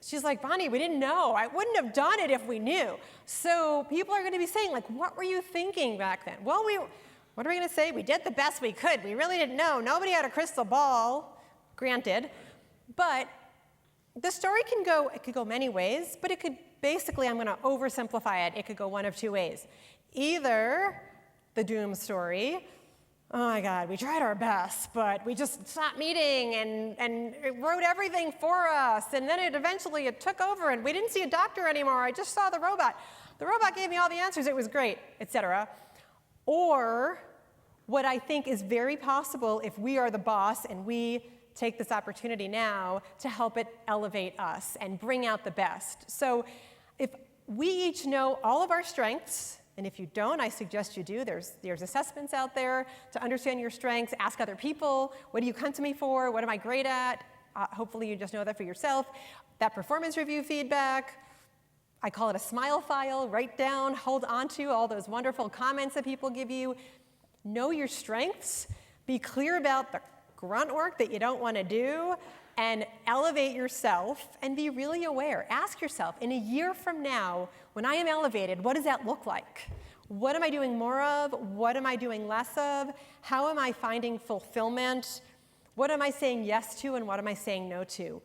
She's like, Bonnie, we didn't know. I wouldn't have done it if we knew. So people are going to be saying, like, what were you thinking back then? Well, what are we going to say? We did the best we could. We really didn't know. Nobody had a crystal ball, granted. But the story could go many ways, but it could basically, I'm going to oversimplify it. It could go one of two ways. Either the doom story, oh my God, we tried our best, but we just stopped meeting and it wrote everything for us. And then eventually it took over and we didn't see a doctor anymore. I just saw the robot. The robot gave me all the answers. It was great, etc. Or what I think is very possible if we are the boss and we take this opportunity now to help it elevate us and bring out the best. So if we each know all of our strengths, and if you don't, I suggest you do. There's assessments out there to understand your strengths. Ask other people, what do you come to me for? What am I great at? Hopefully you just know that for yourself. That performance review feedback, I call it a smile file. Write down, hold on to all those wonderful comments that people give you. Know your strengths. Be clear about the grunt work that you don't want to do. And elevate yourself and be really aware. Ask yourself, in a year from now, when I am elevated, what does that look like? What am I doing more of? What am I doing less of? How am I finding fulfillment? What am I saying yes to and what am I saying no to?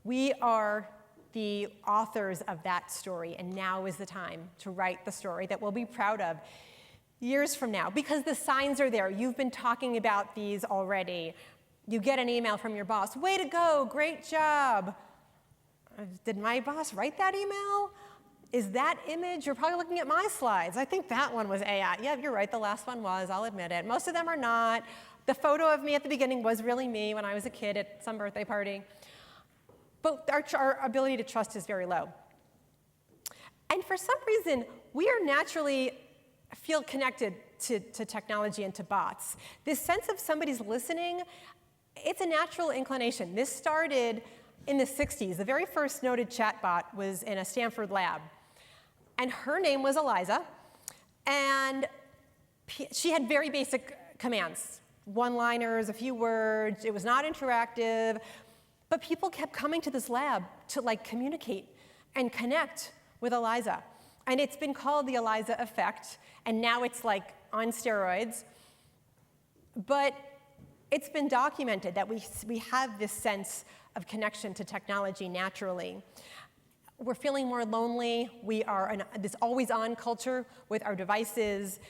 We are the authors of that story, and now is the time to write the story that we'll be proud of years from now, because the signs are there. You've been talking about these already. You get an email from your boss, way to go, great job. Did my boss write that email? Is that image? You're probably looking at my slides. I think that one was AI. Yeah, you're right, the last one was, I'll admit it. Most of them are not. The photo of me at the beginning was really me when I was a kid at some birthday party. But our ability to trust is very low. And for some reason, we are naturally feel connected to technology and to bots. This sense of somebody's listening, it's a natural inclination. This started in the 60s. The very first noted chatbot was in a Stanford lab. And her name was Eliza. And she had very basic commands, one-liners, a few words. It was not interactive. But people kept coming to this lab to communicate and connect with Eliza. And it's been called the Eliza effect. And now it's on steroids. But it's been documented that we have this sense of connection to technology naturally. We're feeling more lonely. We are in this always-on culture with our devices.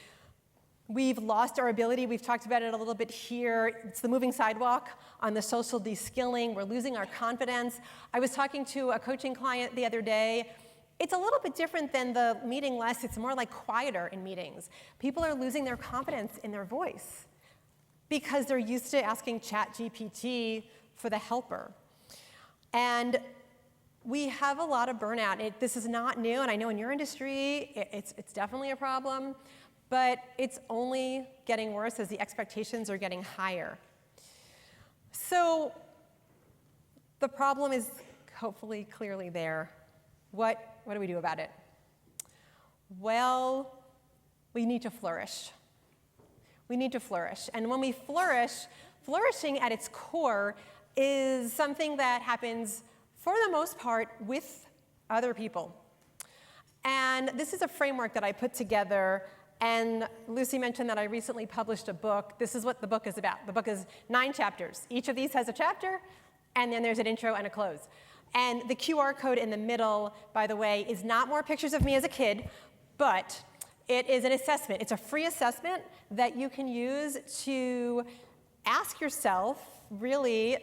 We've lost our ability. We've talked about it a little bit here. It's the moving sidewalk on the social de-skilling. We're losing our confidence. I was talking to a coaching client the other day. It's a little bit different than the meeting less. It's more quieter in meetings. People are losing their confidence in their voice because they're used to asking ChatGPT for the helper. And we have a lot of burnout. This is not new, and I know in your industry, it's definitely a problem, but it's only getting worse as the expectations are getting higher. So the problem is hopefully clearly there. What do we do about it? Well, we need to flourish. We need to flourish. And when we flourish, flourishing at its core is something that happens, for the most part, with other people. And this is a framework that I put together, and Lucy mentioned that I recently published a book. This is what the book is about. The book is 9 chapters. Each of these has a chapter, and then there's an intro and a close. And the QR code in the middle, by the way, is not more pictures of me as a kid, but it is an assessment. It's a free assessment that you can use to ask yourself, really,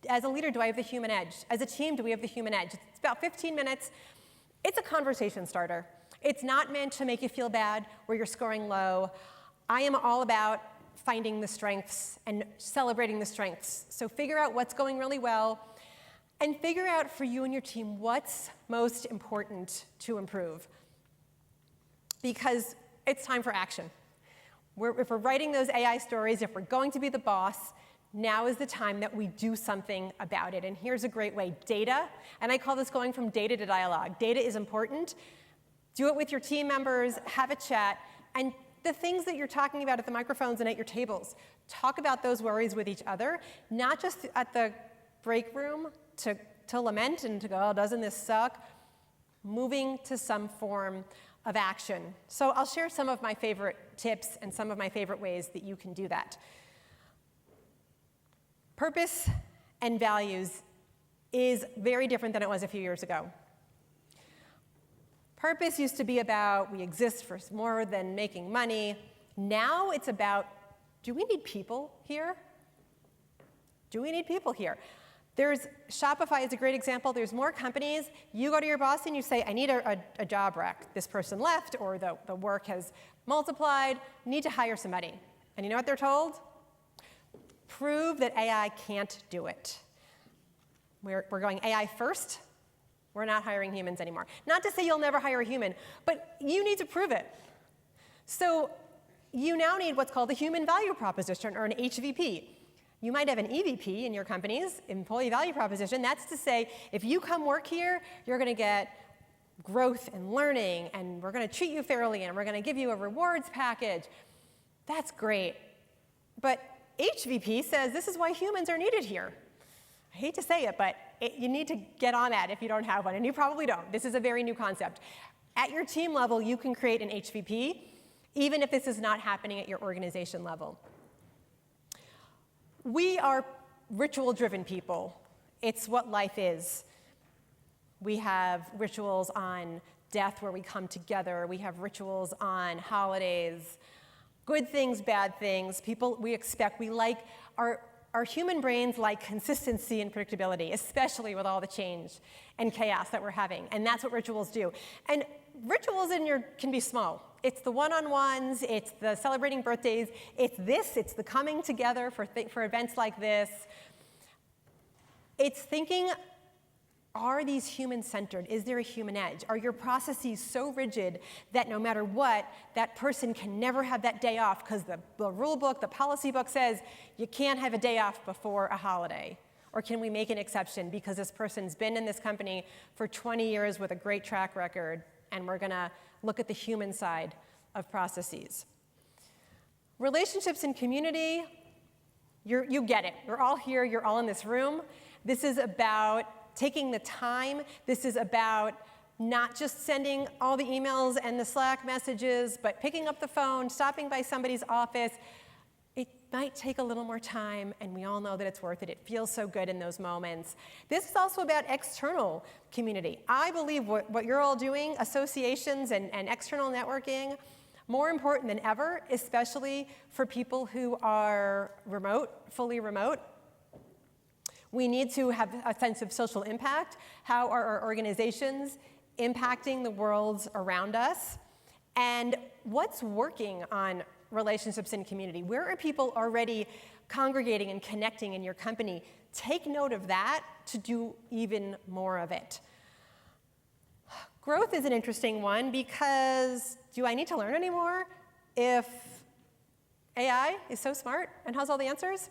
as a leader, do I have the human edge? As a team, do we have the human edge? It's about 15 minutes. It's a conversation starter. It's not meant to make you feel bad or you're scoring low. I am all about finding the strengths and celebrating the strengths. So figure out what's going really well and figure out for you and your team what's most important to improve. Because it's time for action. If we're writing those AI stories, if we're going to be the boss, now is the time that we do something about it. And here's a great way. Data, and I call this going from data to dialogue. Data is important. Do it with your team members, have a chat, and the things that you're talking about at the microphones and at your tables, talk about those worries with each other, not just at the break room to lament and to go, oh, doesn't this suck? Moving to some form of action. So I'll share some of my favorite tips and some of my favorite ways that you can do that. Purpose and values is very different than it was a few years ago. Purpose used to be about we exist for more than making money. Now it's about, do we need people here? Do we need people here? Shopify is a great example. There's more companies. You go to your boss and you say, I need a job rec. This person left or the work has multiplied. Need to hire somebody. And you know what they're told? Prove that AI can't do it. We're going AI first. We're not hiring humans anymore. Not to say you'll never hire a human, but you need to prove it. So you now need what's called a human value proposition or an HVP. You might have an EVP in your company's employee value proposition. That's to say, if you come work here, you're going to get growth and learning, and we're going to treat you fairly, and we're going to give you a rewards package. That's great. But HVP says this is why humans are needed here. I hate to say it, but you need to get on that if you don't have one, and you probably don't. This is a very new concept. At your team level, you can create an HVP, even if this is not happening at your organization level. We are ritual-driven people. It's what life is. We have rituals on death where we come together. We have rituals on holidays. Good things, bad things. People we expect, we like, our human brains like consistency and predictability, especially with all the change and chaos that we're having. And that's what rituals do. And rituals can be small. It's the one-on-ones, it's the celebrating birthdays, it's the coming together for events like this. It's thinking, are these human-centered? Is there a human edge? Are your processes so rigid that no matter what, that person can never have that day off because the rule book, the policy book says you can't have a day off before a holiday? Or can we make an exception because this person's been in this company for 20 years with a great track record, and we're going to look at the human side of processes? Relationships in community, you get it. You're all here. You're all in this room. This is about taking the time. This is about not just sending all the emails and the Slack messages, but picking up the phone, stopping by somebody's office. It might take a little more time, and we all know that it's worth it. It feels so good in those moments. This is also about external community. I believe what you're all doing, associations and external networking, more important than ever, especially for people who are remote, fully remote. We need to have a sense of social impact. How are our organizations impacting the worlds around us? And what's working on relationships in community? Where are people already congregating and connecting in your company? Take note of that to do even more of it. Growth is an interesting one because do I need to learn anymore if AI is so smart and has all the answers?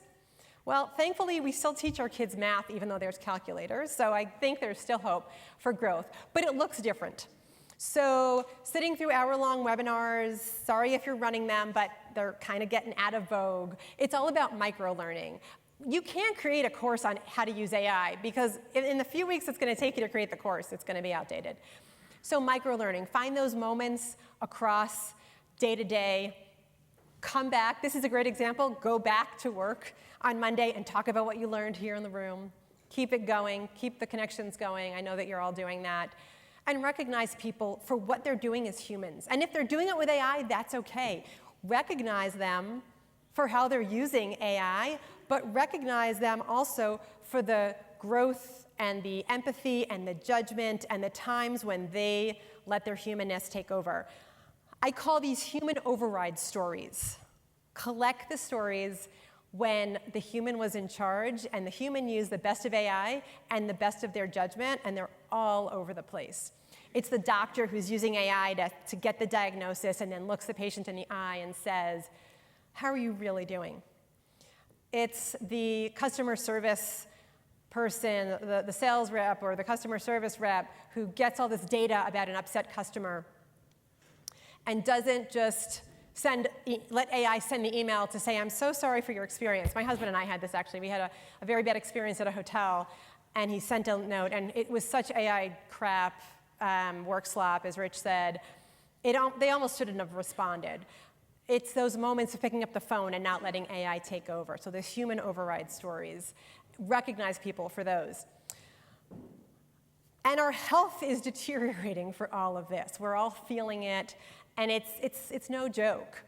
Well, thankfully, we still teach our kids math even though there's calculators, so I think there's still hope for growth, but it looks different. So sitting through hour-long webinars, sorry if you're running them, but they're kind of getting out of vogue. It's all about micro-learning. You can't create a course on how to use AI because in the few weeks it's going to take you to create the course, it's going to be outdated. So micro-learning, find those moments across day-to-day. Come back. This is a great example. Go back to work on Monday and talk about what you learned here in the room. Keep it going. Keep the connections going. I know that you're all doing that. And recognize people for what they're doing as humans. And if they're doing it with AI, that's okay. Recognize them for how they're using AI, but recognize them also for the growth and the empathy and the judgment and the times when they let their humanness take over. I call these human override stories. Collect the stories when the human was in charge and the human used the best of AI and the best of their judgment, and they're all over the place. It's the doctor who's using AI to get the diagnosis and then looks the patient in the eye and says, how are you really doing? It's the customer service person, the sales rep or the customer service rep who gets all this data about an upset customer and doesn't just let AI send the email to say, I'm so sorry for your experience. My husband and I had this actually. We had a very bad experience at a hotel, and he sent a note, and it was such AI crap, work slop, as Rich said. They almost shouldn't have responded. It's those moments of picking up the phone and not letting AI take over. So there's human override stories. Recognize people for those. And our health is deteriorating for all of this. We're all feeling it. And it's no joke.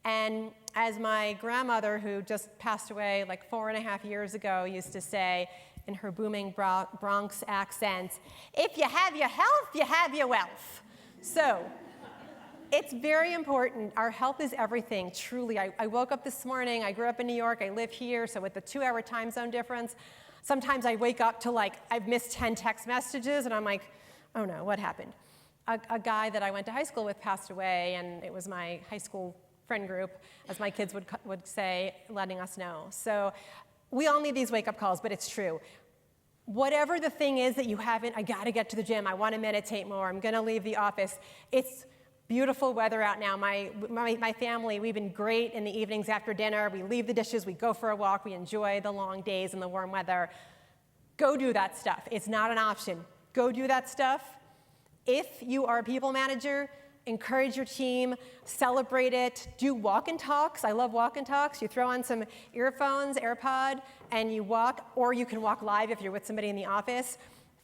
And as my grandmother, who just passed away like 4.5 years ago, used to say in her booming Bronx accent, if you have your health, you have your wealth. So it's very important. Our health is everything, truly. I woke up this morning. I grew up in New York. I live here. So with the 2-hour time zone difference, sometimes I wake up to like, I've missed 10 text messages, and I'm like, oh no, what happened? A guy that I went to high school with passed away, and it was my high school friend group, as my kids would say, letting us know. So we all need these wake-up calls, but it's true. Whatever the thing is that you haven't, I gotta get to the gym, I wanna meditate more, I'm gonna leave the office. It's beautiful weather out now. My family, we've been great in the evenings after dinner. We leave the dishes, we go for a walk, we enjoy the long days and the warm weather. Go do that stuff. It's not an option. Go do that stuff. If you are a people manager, encourage your team, celebrate it, do walk and talks. I love walk and talks. You throw on some earphones, AirPod, and you walk, or you can walk live if you're with somebody in the office.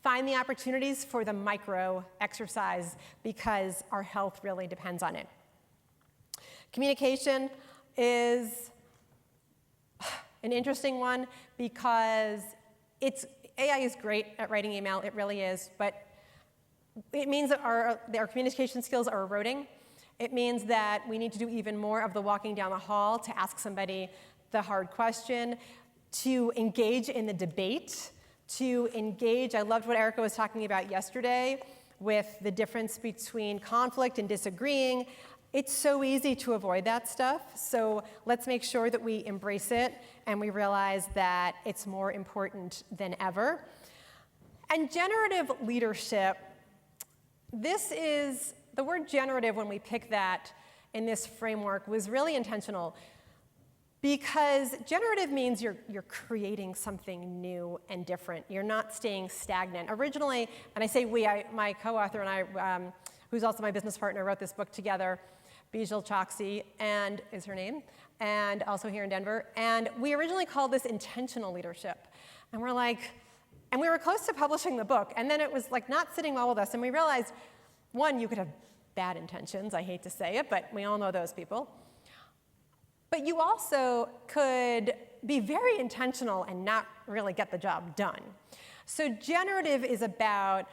Find the opportunities for the micro exercise because our health really depends on it. Communication is an interesting one because AI is great at writing email, it really is, but it means that our communication skills are eroding. It means that we need to do even more of the walking down the hall to ask somebody the hard question, to engage in the debate, to engage. I loved what Erica was talking about yesterday with the difference between conflict and disagreeing. It's so easy to avoid that stuff, so let's make sure that we embrace it and we realize that it's more important than ever. And generative leadership, the word generative, when we picked that in this framework, was really intentional because generative means you're creating something new and different. You're not staying stagnant. Originally, and I say we, my co-author and I, who's also my business partner, wrote this book together, Bijal Choksi, and is her name, and also here in Denver. And we originally called this intentional leadership. And we're like, and we were close to publishing the book, and then it was like not sitting well with us, and we realized, one, you could have bad intentions, I hate to say it, but we all know those people. But you also could be very intentional and not really get the job done. So generative is about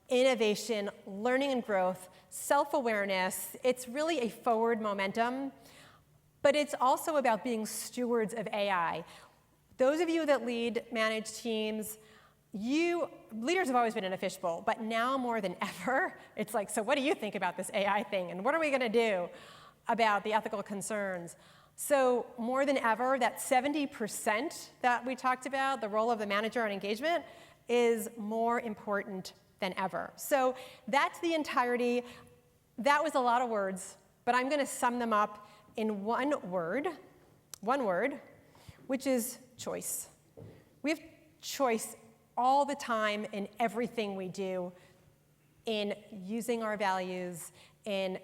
innovation, learning and growth, self-awareness. It's really a forward momentum, but it's also about being stewards of AI. Those of you that lead, manage teams, leaders have always been in a fishbowl, but now more than ever, it's like, so what do you think about this AI thing? And what are we going to do about the ethical concerns? So more than ever, that 70% that we talked about, the role of the manager on engagement, is more important than ever. So that's the entirety. That was a lot of words, but I'm going to sum them up in one word, which is choice. We have choice all the time in everything we do, in using our values, in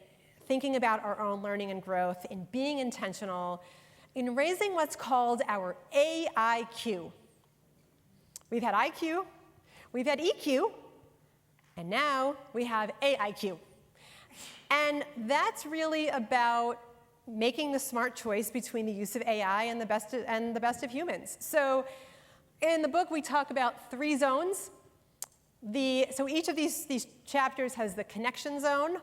thinking about our own learning and growth, in being intentional, in raising what's called our AIQ. We've had IQ, we've had EQ, and now we have AIQ. And that's really about making the smart choice between the use of AI and the best of humans. So in the book, we talk about 3 zones. So each of these chapters has the connection zone,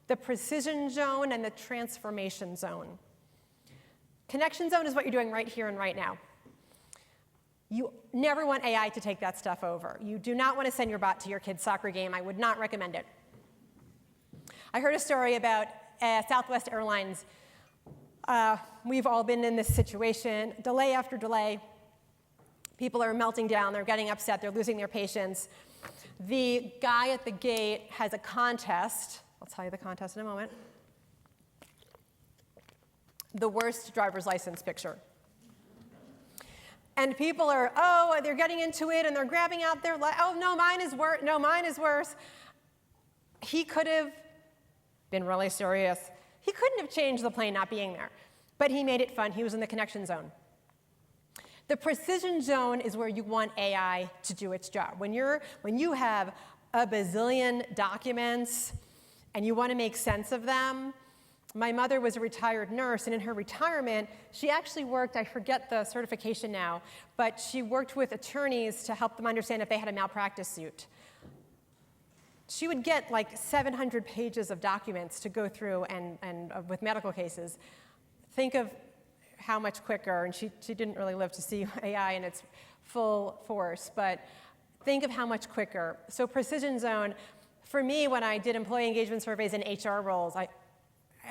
the precision zone, and the transformation zone. Connection zone is what you're doing right here and right now. You never want AI to take that stuff over. You do not want to send your bot to your kid's soccer game. I would not recommend it. I heard a story about Southwest Airlines. We've all been in this situation, delay after delay. People are melting down, they're getting upset, they're losing their patience. The guy at the gate has a contest. I'll tell you the contest in a moment. The worst driver's license picture. And people are, they're getting into it, and they're grabbing out their, no, mine is worse, no, mine is worse. He could have been really serious. He couldn't have changed the plane not being there, but he made it fun. He was in the connection zone. The precision zone is where you want AI to do its job. When you have a bazillion documents and you want to make sense of them. My mother was a retired nurse, and in her retirement, she actually worked, I forget the certification now, but she worked with attorneys to help them understand if they had a malpractice suit. She would get like 700 pages of documents to go through and with medical cases. Think of how much quicker, and she didn't really live to see AI in its full force, but think of how much quicker. So precision zone, for me, when I did employee engagement surveys in HR roles, I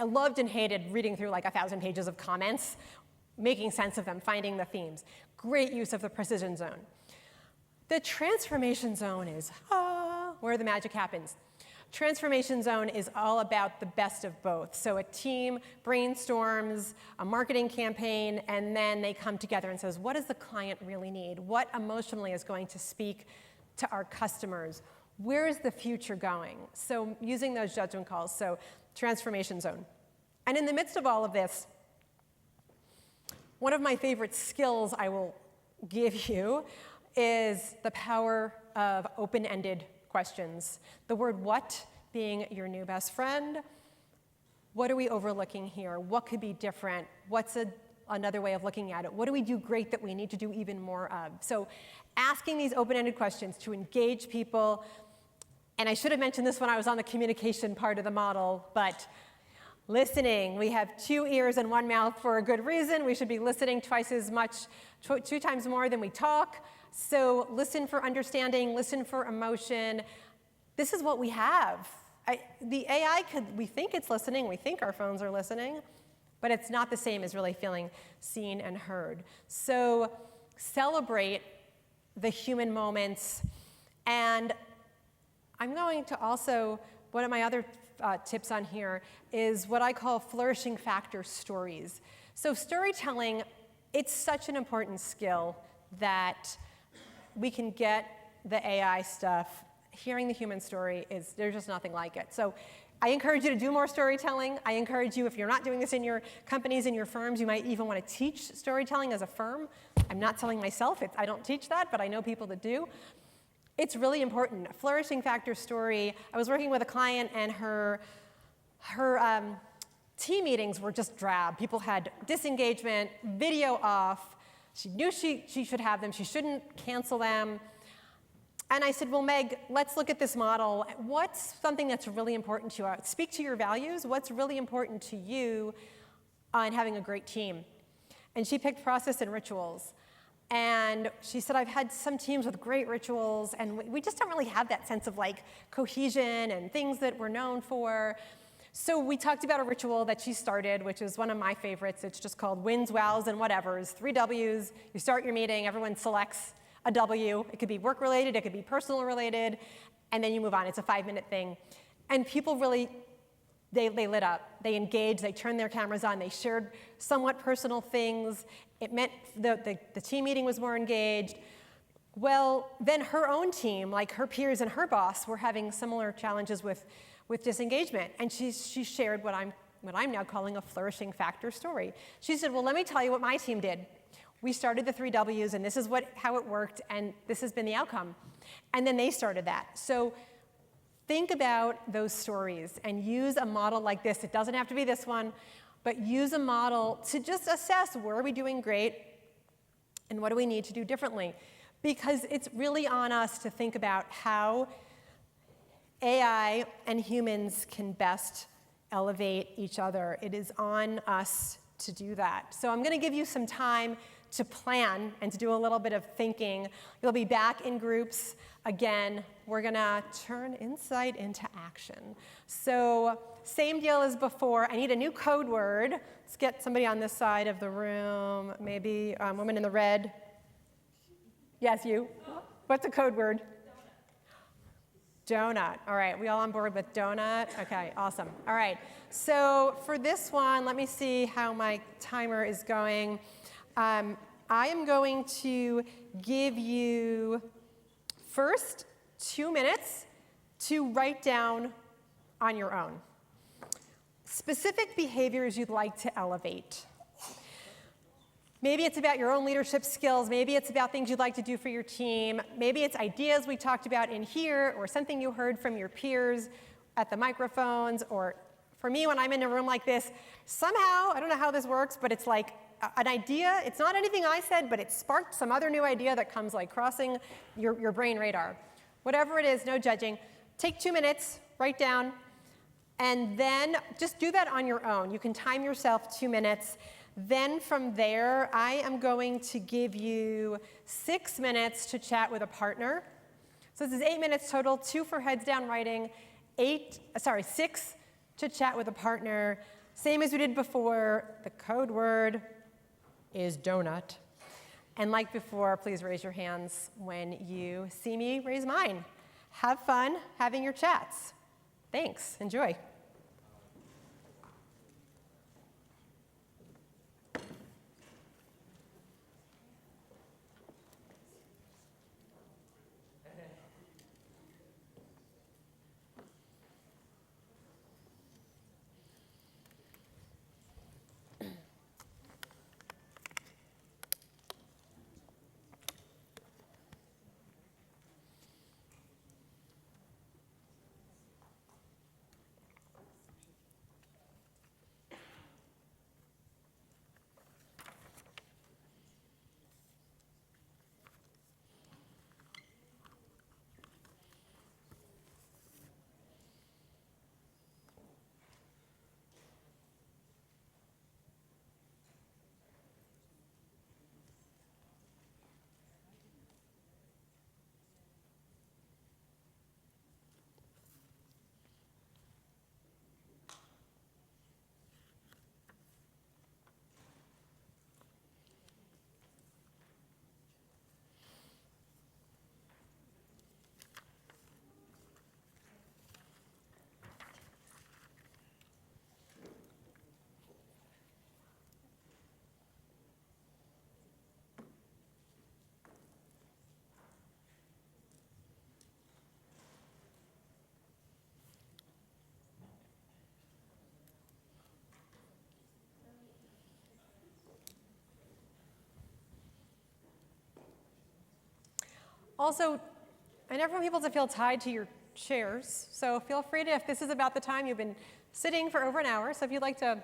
loved and hated reading through like 1,000 pages of comments, making sense of them, finding the themes. Great use of the precision zone. The transformation zone is where the magic happens. Transformation zone is all about the best of both. So a team brainstorms a marketing campaign, and then they come together and says, what does the client really need? What emotionally is going to speak to our customers? Where is the future going? So using those judgment calls, so transformation zone. And in the midst of all of this, one of my favorite skills I will give you is the power of open-ended questions. The word what being your new best friend. What are we overlooking here? What could be different? What's another way of looking at it? What do we do great that we need to do even more of? So asking these open-ended questions to engage people. And I should have mentioned this when I was on the communication part of the model, but listening. We have 2 ears and 1 mouth for a good reason. We should be listening twice as much, 2 times more than we talk. So listen for understanding, listen for emotion. This is what we have. The AI we think it's listening, we think our phones are listening, but it's not the same as really feeling seen and heard. So celebrate the human moments. And I'm going to also, one of my other tips on here is what I call flourishing factor stories. So storytelling, it's such an important skill that we can get the AI stuff. Hearing the human story there's just nothing like it. So I encourage you to do more storytelling. I encourage you, if you're not doing this in your companies, in your firms, you might even want to teach storytelling as a firm. I'm not telling myself, I don't teach that, but I know people that do. It's really important. A flourishing factor story, I was working with a client and her team meetings were just drab. People had disengagement, video off. She knew she should have them. She shouldn't cancel them. And I said, well, Meg, let's look at this model. What's something that's really important to you? Speak to your values. What's really important to you in having a great team? And she picked process and rituals. And she said, I've had some teams with great rituals, and we just don't really have that sense of like cohesion and things that we're known for. So we talked about a ritual that she started, which is one of my favorites. It's just called wins, wows, and whatevers. 3 W's. You start your meeting, everyone selects a W. It could be work-related, it could be personal-related, and then you move on. It's a 5-minute thing. And people really, they lit up. They engaged, they turned their cameras on, they shared somewhat personal things. It meant the team meeting was more engaged. Well, then her own team, like her peers and her boss, were having similar challenges with disengagement. And she shared what I'm now calling a flourishing factor story. She said, well, let me tell you what my team did. We started the 3 W's, and this is how it worked, and this has been the outcome. And then they started that. So think about those stories and use a model like this. It doesn't have to be this one, but use a model to just assess where are we doing great and what do we need to do differently. Because it's really on us to think about how AI and humans can best elevate each other. It is on us to do that. So I'm going to give you some time to plan and to do a little bit of thinking. You'll be back in groups. Again, we're going to turn insight into action. So same deal as before. I need a new code word. Let's get somebody on this side of the room. Maybe woman in the red. Yes, you. What's a code word? Donut. All right, we all on board with donut? Okay, awesome. All right, so for this one, let me see how my timer is going. I am going to give you first 2 minutes to write down on your own specific behaviors you'd like to elevate. Maybe it's about your own leadership skills. Maybe it's about things you'd like to do for your team. Maybe it's ideas we talked about in here or something you heard from your peers at the microphones. Or for me, when I'm in a room like this, somehow, I don't know how this works, but it's like an idea. It's not anything I said, but it sparked some other new idea that comes like crossing your brain radar. Whatever it is, no judging. Take 2 minutes, write down, and then just do that on your own. You can time yourself 2 minutes. Then from there, I am going to give you 6 minutes to chat with a partner. So this is 8 minutes total, 2 for heads down writing, 6 to chat with a partner. Same as we did before, the code word is donut. And like before, please raise your hands when you see me raise mine. Have fun having your chats. Thanks, enjoy. Also, I never want people to feel tied to your chairs, so feel free to, if this is about the time you've been sitting for over an hour, so if you'd like to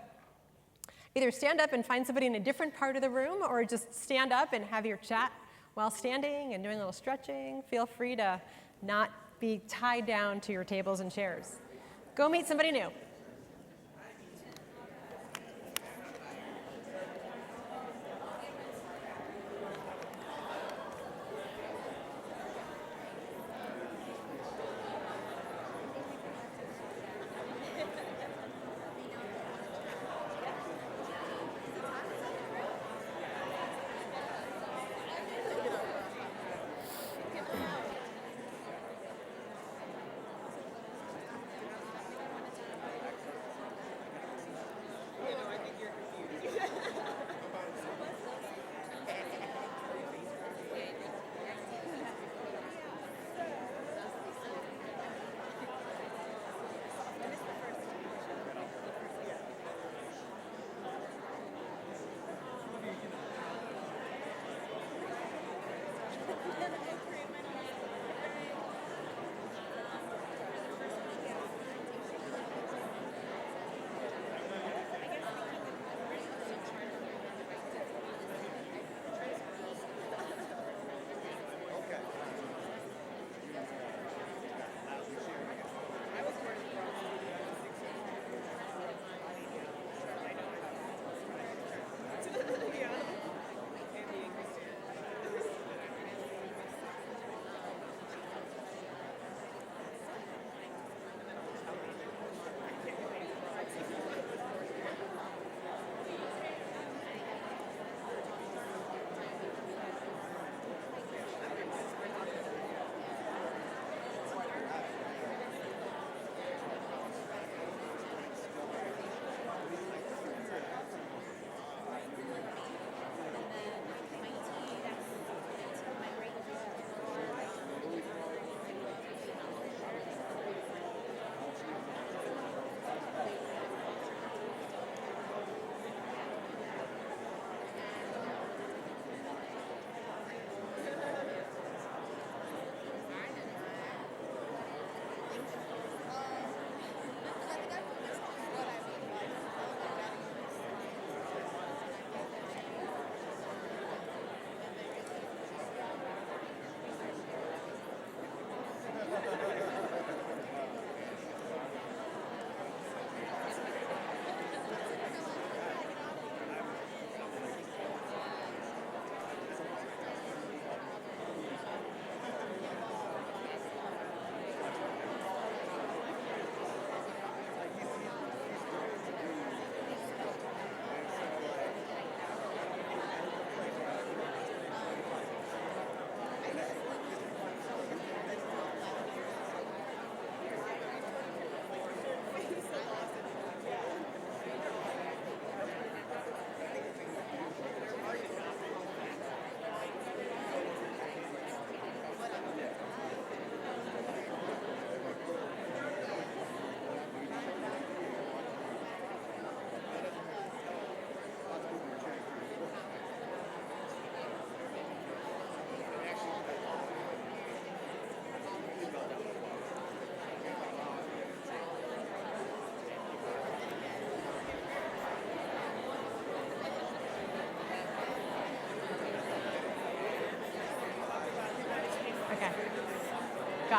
either stand up and find somebody in a different part of the room or just stand up and have your chat while standing and doing a little stretching, feel free to not be tied down to your tables and chairs. Go meet somebody new.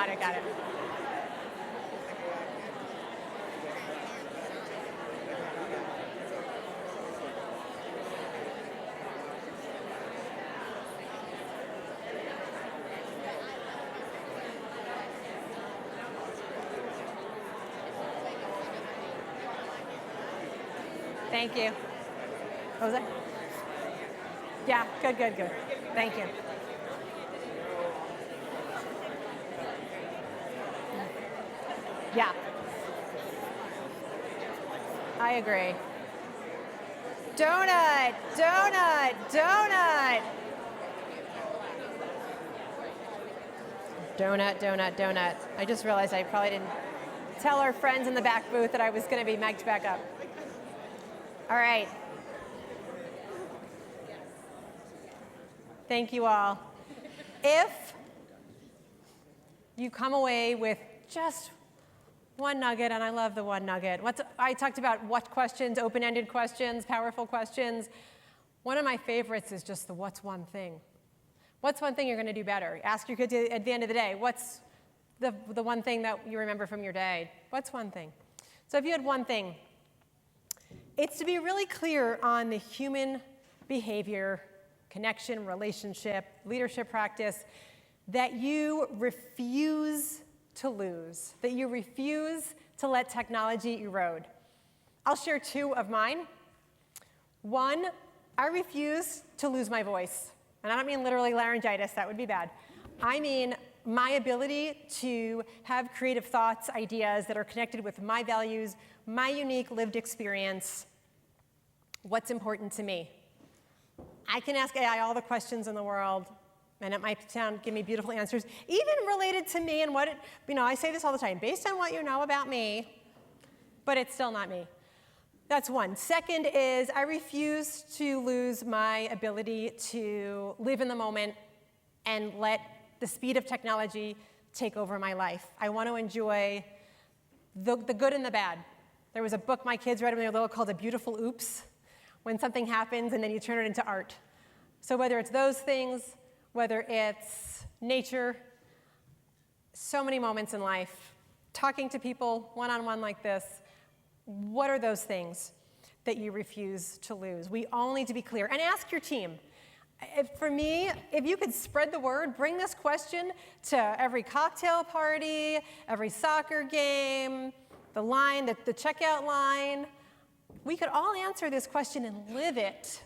Got it, got it. Thank you. What was it? Yeah, good, good, good. Thank you. Yeah. I agree. Donut, donut, donut. Donut, donut, donut. I just realized I probably didn't tell our friends in the back booth that I was going to be mic'd back up. All right. Thank you all. If you come away with just one nugget, and I love the one nugget. I talked about what questions, open-ended questions, powerful questions. One of my favorites is just the what's one thing. What's one thing you're going to do better? Ask your kids at the end of the day, what's the one thing that you remember from your day? What's one thing? So if you had one thing, it's to be really clear on the human behavior, connection, relationship, leadership practice that you refuse to lose, that you refuse to let technology erode. I'll share two of mine. One, I refuse to lose my voice. And I don't mean literally laryngitis, that would be bad. I mean my ability to have creative thoughts, ideas that are connected with my values, my unique lived experience, what's important to me. I can ask AI all the questions in the world, and it might give me beautiful answers, even related to me and I say this all the time, based on what you know about me, but it's still not me. That's one. Second is I refuse to lose my ability to live in the moment and let the speed of technology take over my life. I want to enjoy the good and the bad. There was a book my kids read when they were little called A Beautiful Oops, when something happens and then you turn it into art. So whether it's those things, whether it's nature, so many moments in life, talking to people one-on-one like this, what are those things that you refuse to lose? We all need to be clear. And ask your team. For me, if you could spread the word, bring this question to every cocktail party, every soccer game, the line, the checkout line. We could all answer this question and live it.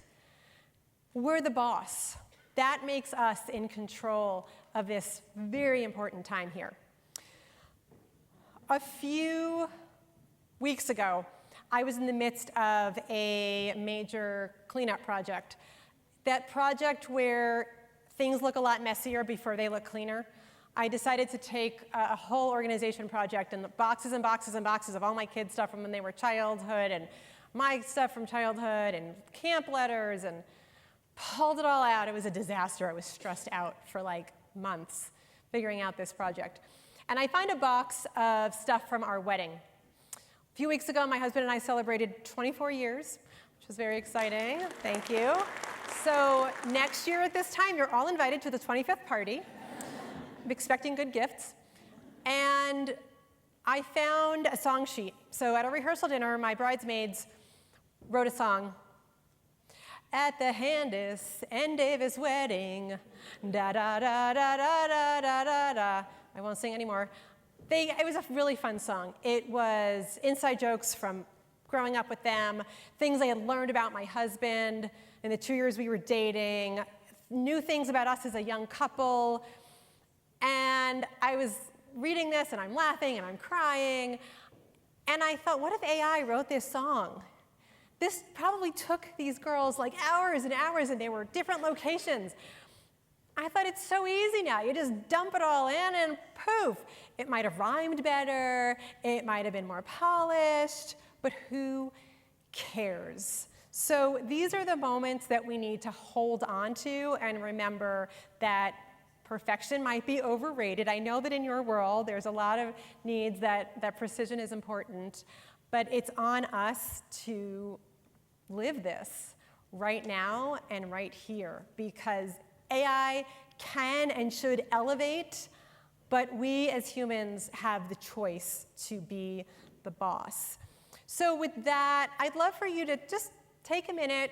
We're the boss. That makes us in control of this very important time here. A few weeks ago, I was in the midst of a major cleanup project. That project where things look a lot messier before they look cleaner. I decided to take a whole organization project and boxes and boxes and boxes of all my kids' stuff from when they were childhood and my stuff from childhood and camp letters and pulled it all out. It was a disaster. I was stressed out for like months figuring out this project. And I find a box of stuff from our wedding. A few weeks ago, my husband and I celebrated 24 years, which was very exciting. Thank you. So next year at this time, you're all invited to the 25th party. I'm expecting good gifts. And I found a song sheet. So at a rehearsal dinner, my bridesmaids wrote a song. At the Handis and Davis wedding, da da da da da da da da da. I won't sing anymore. It was a really fun song. It was inside jokes from growing up with them, things I had learned about my husband in the 2 years we were dating, new things about us as a young couple. And I was reading this and I'm laughing and I'm crying. And I thought, what if AI wrote this song? This probably took these girls like hours and hours, and they were different locations. I thought it's so easy now. You just dump it all in and poof. It might have rhymed better. It might have been more polished, but who cares? So these are the moments that we need to hold on to and remember that perfection might be overrated. I know that in your world, there's a lot of needs that precision is important, but it's on us to live this right now and right here, because AI can and should elevate but we as humans have the choice to be the boss. So with that, I'd love for you to just take a minute,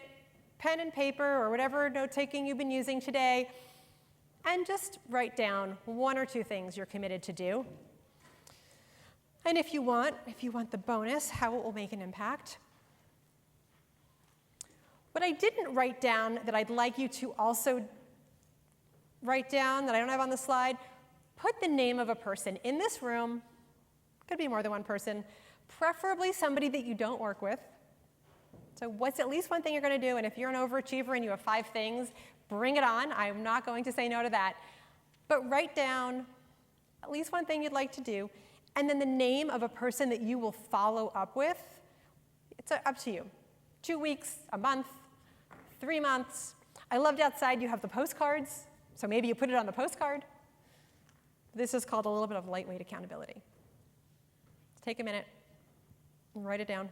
pen and paper or whatever note-taking you've been using today, and just write down 1 or 2 things you're committed to do. And if you want the bonus, how it will make an impact. What I didn't write down that I'd like you to also write down that I don't have on the slide, put the name of a person in this room, could be more than one person, preferably somebody that you don't work with. So what's at least one thing you're going to do? And if you're an overachiever and you have 5 things, bring it on. I'm not going to say no to that. But write down at least one thing you'd like to do, and then the name of a person that you will follow up with. It's up to you. 2 weeks, a month, 3 months. I loved outside you have the postcards, so maybe you put it on the postcard. This is called a little bit of lightweight accountability. Take a minute and write it down.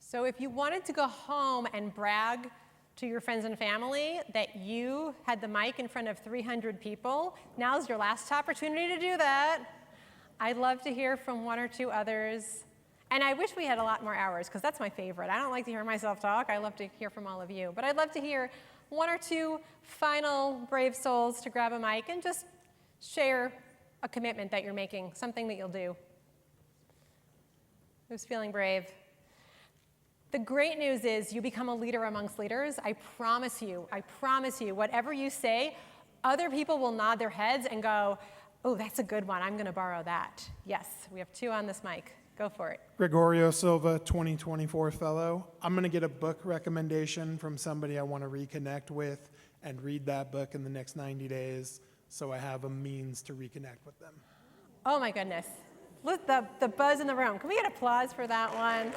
So if you wanted to go home and brag to your friends and family that you had the mic in front of 300 people, now's your last opportunity to do that. I'd love to hear from 1 or 2 others. And I wish we had a lot more hours, because that's my favorite. I don't like to hear myself talk. I love to hear from all of you. But I'd love to hear 1 or 2 final brave souls to grab a mic and just share a commitment that you're making, something that you'll do. Who's feeling brave? The great news is you become a leader amongst leaders. I promise you, whatever you say, other people will nod their heads and go, oh, that's a good one. I'm going to borrow that. Yes, we have 2 on this mic. Go for it. Gregorio Silva, 2024 Fellow. I'm going to get a book recommendation from somebody I want to reconnect with and read that book in the next 90 days so I have a means to reconnect with them. Oh, my goodness. Look, the buzz in the room. Can we get applause for that one?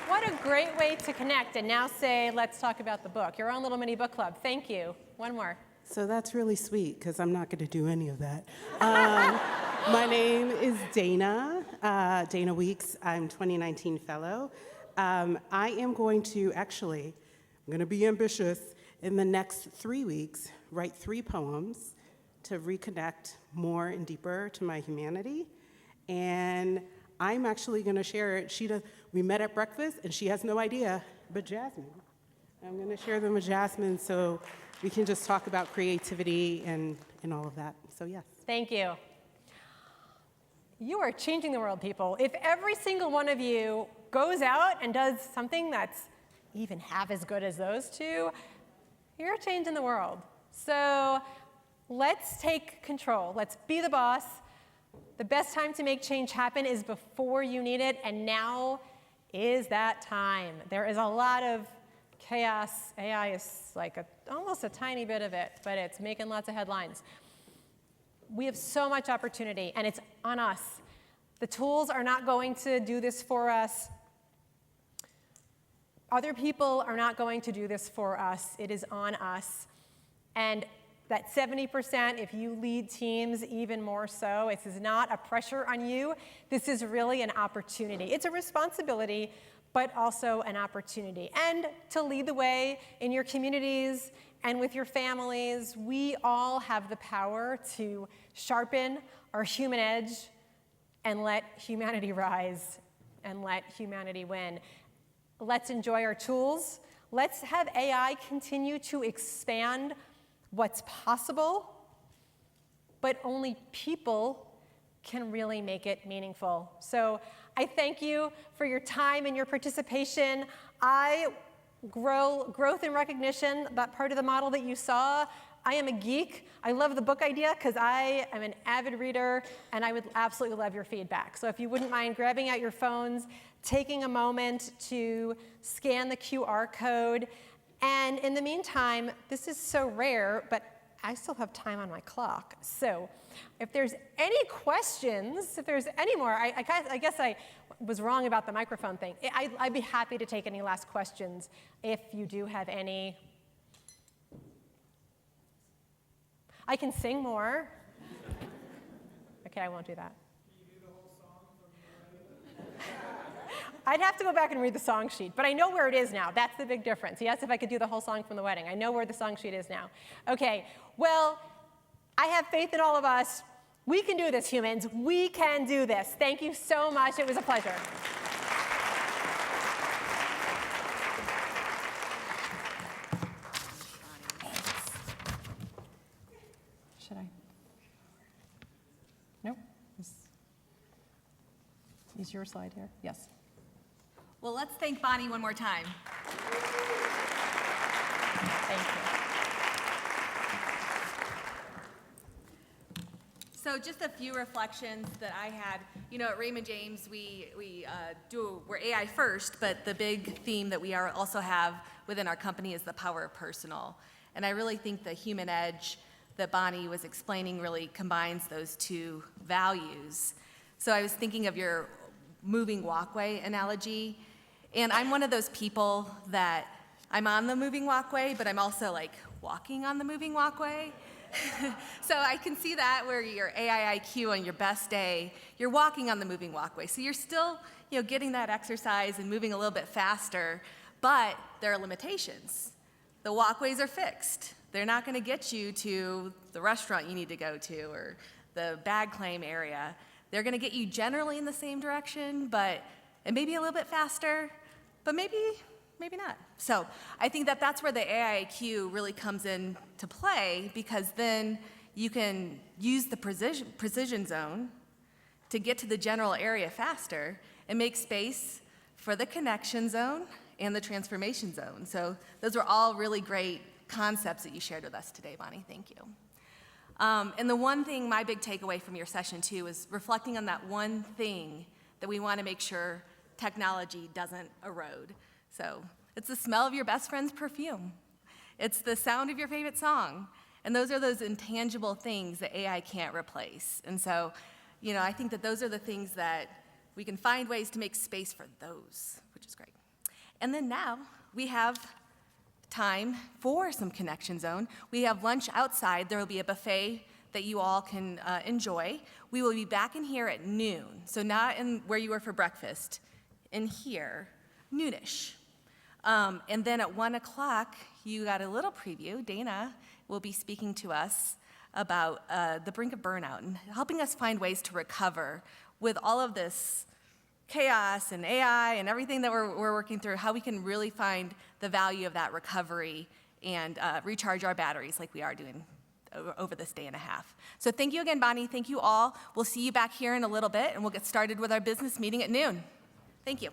What a great way to connect and now say, let's talk about the book. Your own little mini book club. Thank you. 1 more. So that's really sweet, because I'm not going to do any of that. My name is Dana, Dana Weeks. I'm 2019 Fellow. I am going to I'm going to be ambitious. In the next 3 weeks, write 3 poems to reconnect more and deeper to my humanity. And I'm actually going to share it. We met at breakfast, and she has no idea, but Jasmine. I'm going to share them with Jasmine so we can just talk about creativity and all of that. So, yes. Thank you. You are changing the world, people. If every single one of you goes out and does something that's even half as good as those 2, you're changing the world. So let's take control. Let's be the boss. The best time to make change happen is before you need it, and now is that time. There is a lot of chaos. AI is like almost a tiny bit of it, but it's making lots of headlines. We have so much opportunity, and it's on us. The tools are not going to do this for us. Other people are not going to do this for us. It is on us. And that 70%, if you lead teams, even more so. This is not a pressure on you. This is really an opportunity. It's a responsibility, but also an opportunity. And to lead the way in your communities and with your families, we all have the power to sharpen our human edge and let humanity rise and let humanity win. Let's enjoy our tools. Let's have AI continue to expand what's possible, but only people can really make it meaningful. So I thank you for your time and your participation. Growth and recognition, that part of the model that you saw. I am a geek. I love the book idea because I am an avid reader, and I would absolutely love your feedback. So if you wouldn't mind grabbing out your phones, taking a moment to scan the QR code. And in the meantime, this is so rare, but I still have time on my clock. So if there's any questions, if there's any more, I guess I was wrong about the microphone thing. I'd be happy to take any last questions if you do have any. I can sing more. Okay, I won't do that. Can you do the whole song from the I'd have to go back and read the song sheet, but I know where it is now. That's the big difference. He asked if I could do the whole song from the wedding. I know where the song sheet is now. Okay, well, I have faith in all of us. We can do this, humans. We can do this. Thank you so much. It was a pleasure. Should I? Nope. Is your slide here? Yes. Well, let's thank Bonnie one more time. Thank you. So just a few reflections that I had. You know, at Raymond James, we're AI first, but the big theme that we also have within our company is the power of personal. And I really think the human edge that Bonnie was explaining really combines those two values. So I was thinking of your moving walkway analogy. And I'm one of those people that I'm on the moving walkway, but I'm also like walking on the moving walkway. So I can see that where your AI IQ on your best day, you're walking on the moving walkway. So you're still, getting that exercise and moving a little bit faster, but there are limitations. The walkways are fixed. They're not going to get you to the restaurant you need to go to or the bag claim area. They're going to get you generally in the same direction, and maybe a little bit faster, but maybe not. So I think that that's where the AI IQ really comes into play, because then you can use the precision zone to get to the general area faster and make space for the connection zone and the transformation zone. So those were all really great concepts that you shared with us today, Bonnie. Thank you. And the one thing, my big takeaway from your session too, is reflecting on that one thing that we want to make sure technology doesn't erode. So it's the smell of your best friend's perfume. It's the sound of your favorite song. And those are those intangible things that AI can't replace. And so, I think that those are the things that we can find ways to make space for those, which is great. And then now we have time for some connection zone. We have lunch outside. There will be a buffet that you all can enjoy. We will be back in here at noon. So not in where you were for breakfast, in here, noonish. And then at 1 o'clock, you got a little preview. Dana will be speaking to us about the brink of burnout and helping us find ways to recover with all of this chaos and AI and everything that we're working through, how we can really find the value of that recovery and recharge our batteries like we are doing over this day and a half. So thank you again, Bonnie. Thank you all. We'll see you back here in a little bit, and we'll get started with our business meeting at noon. Thank you.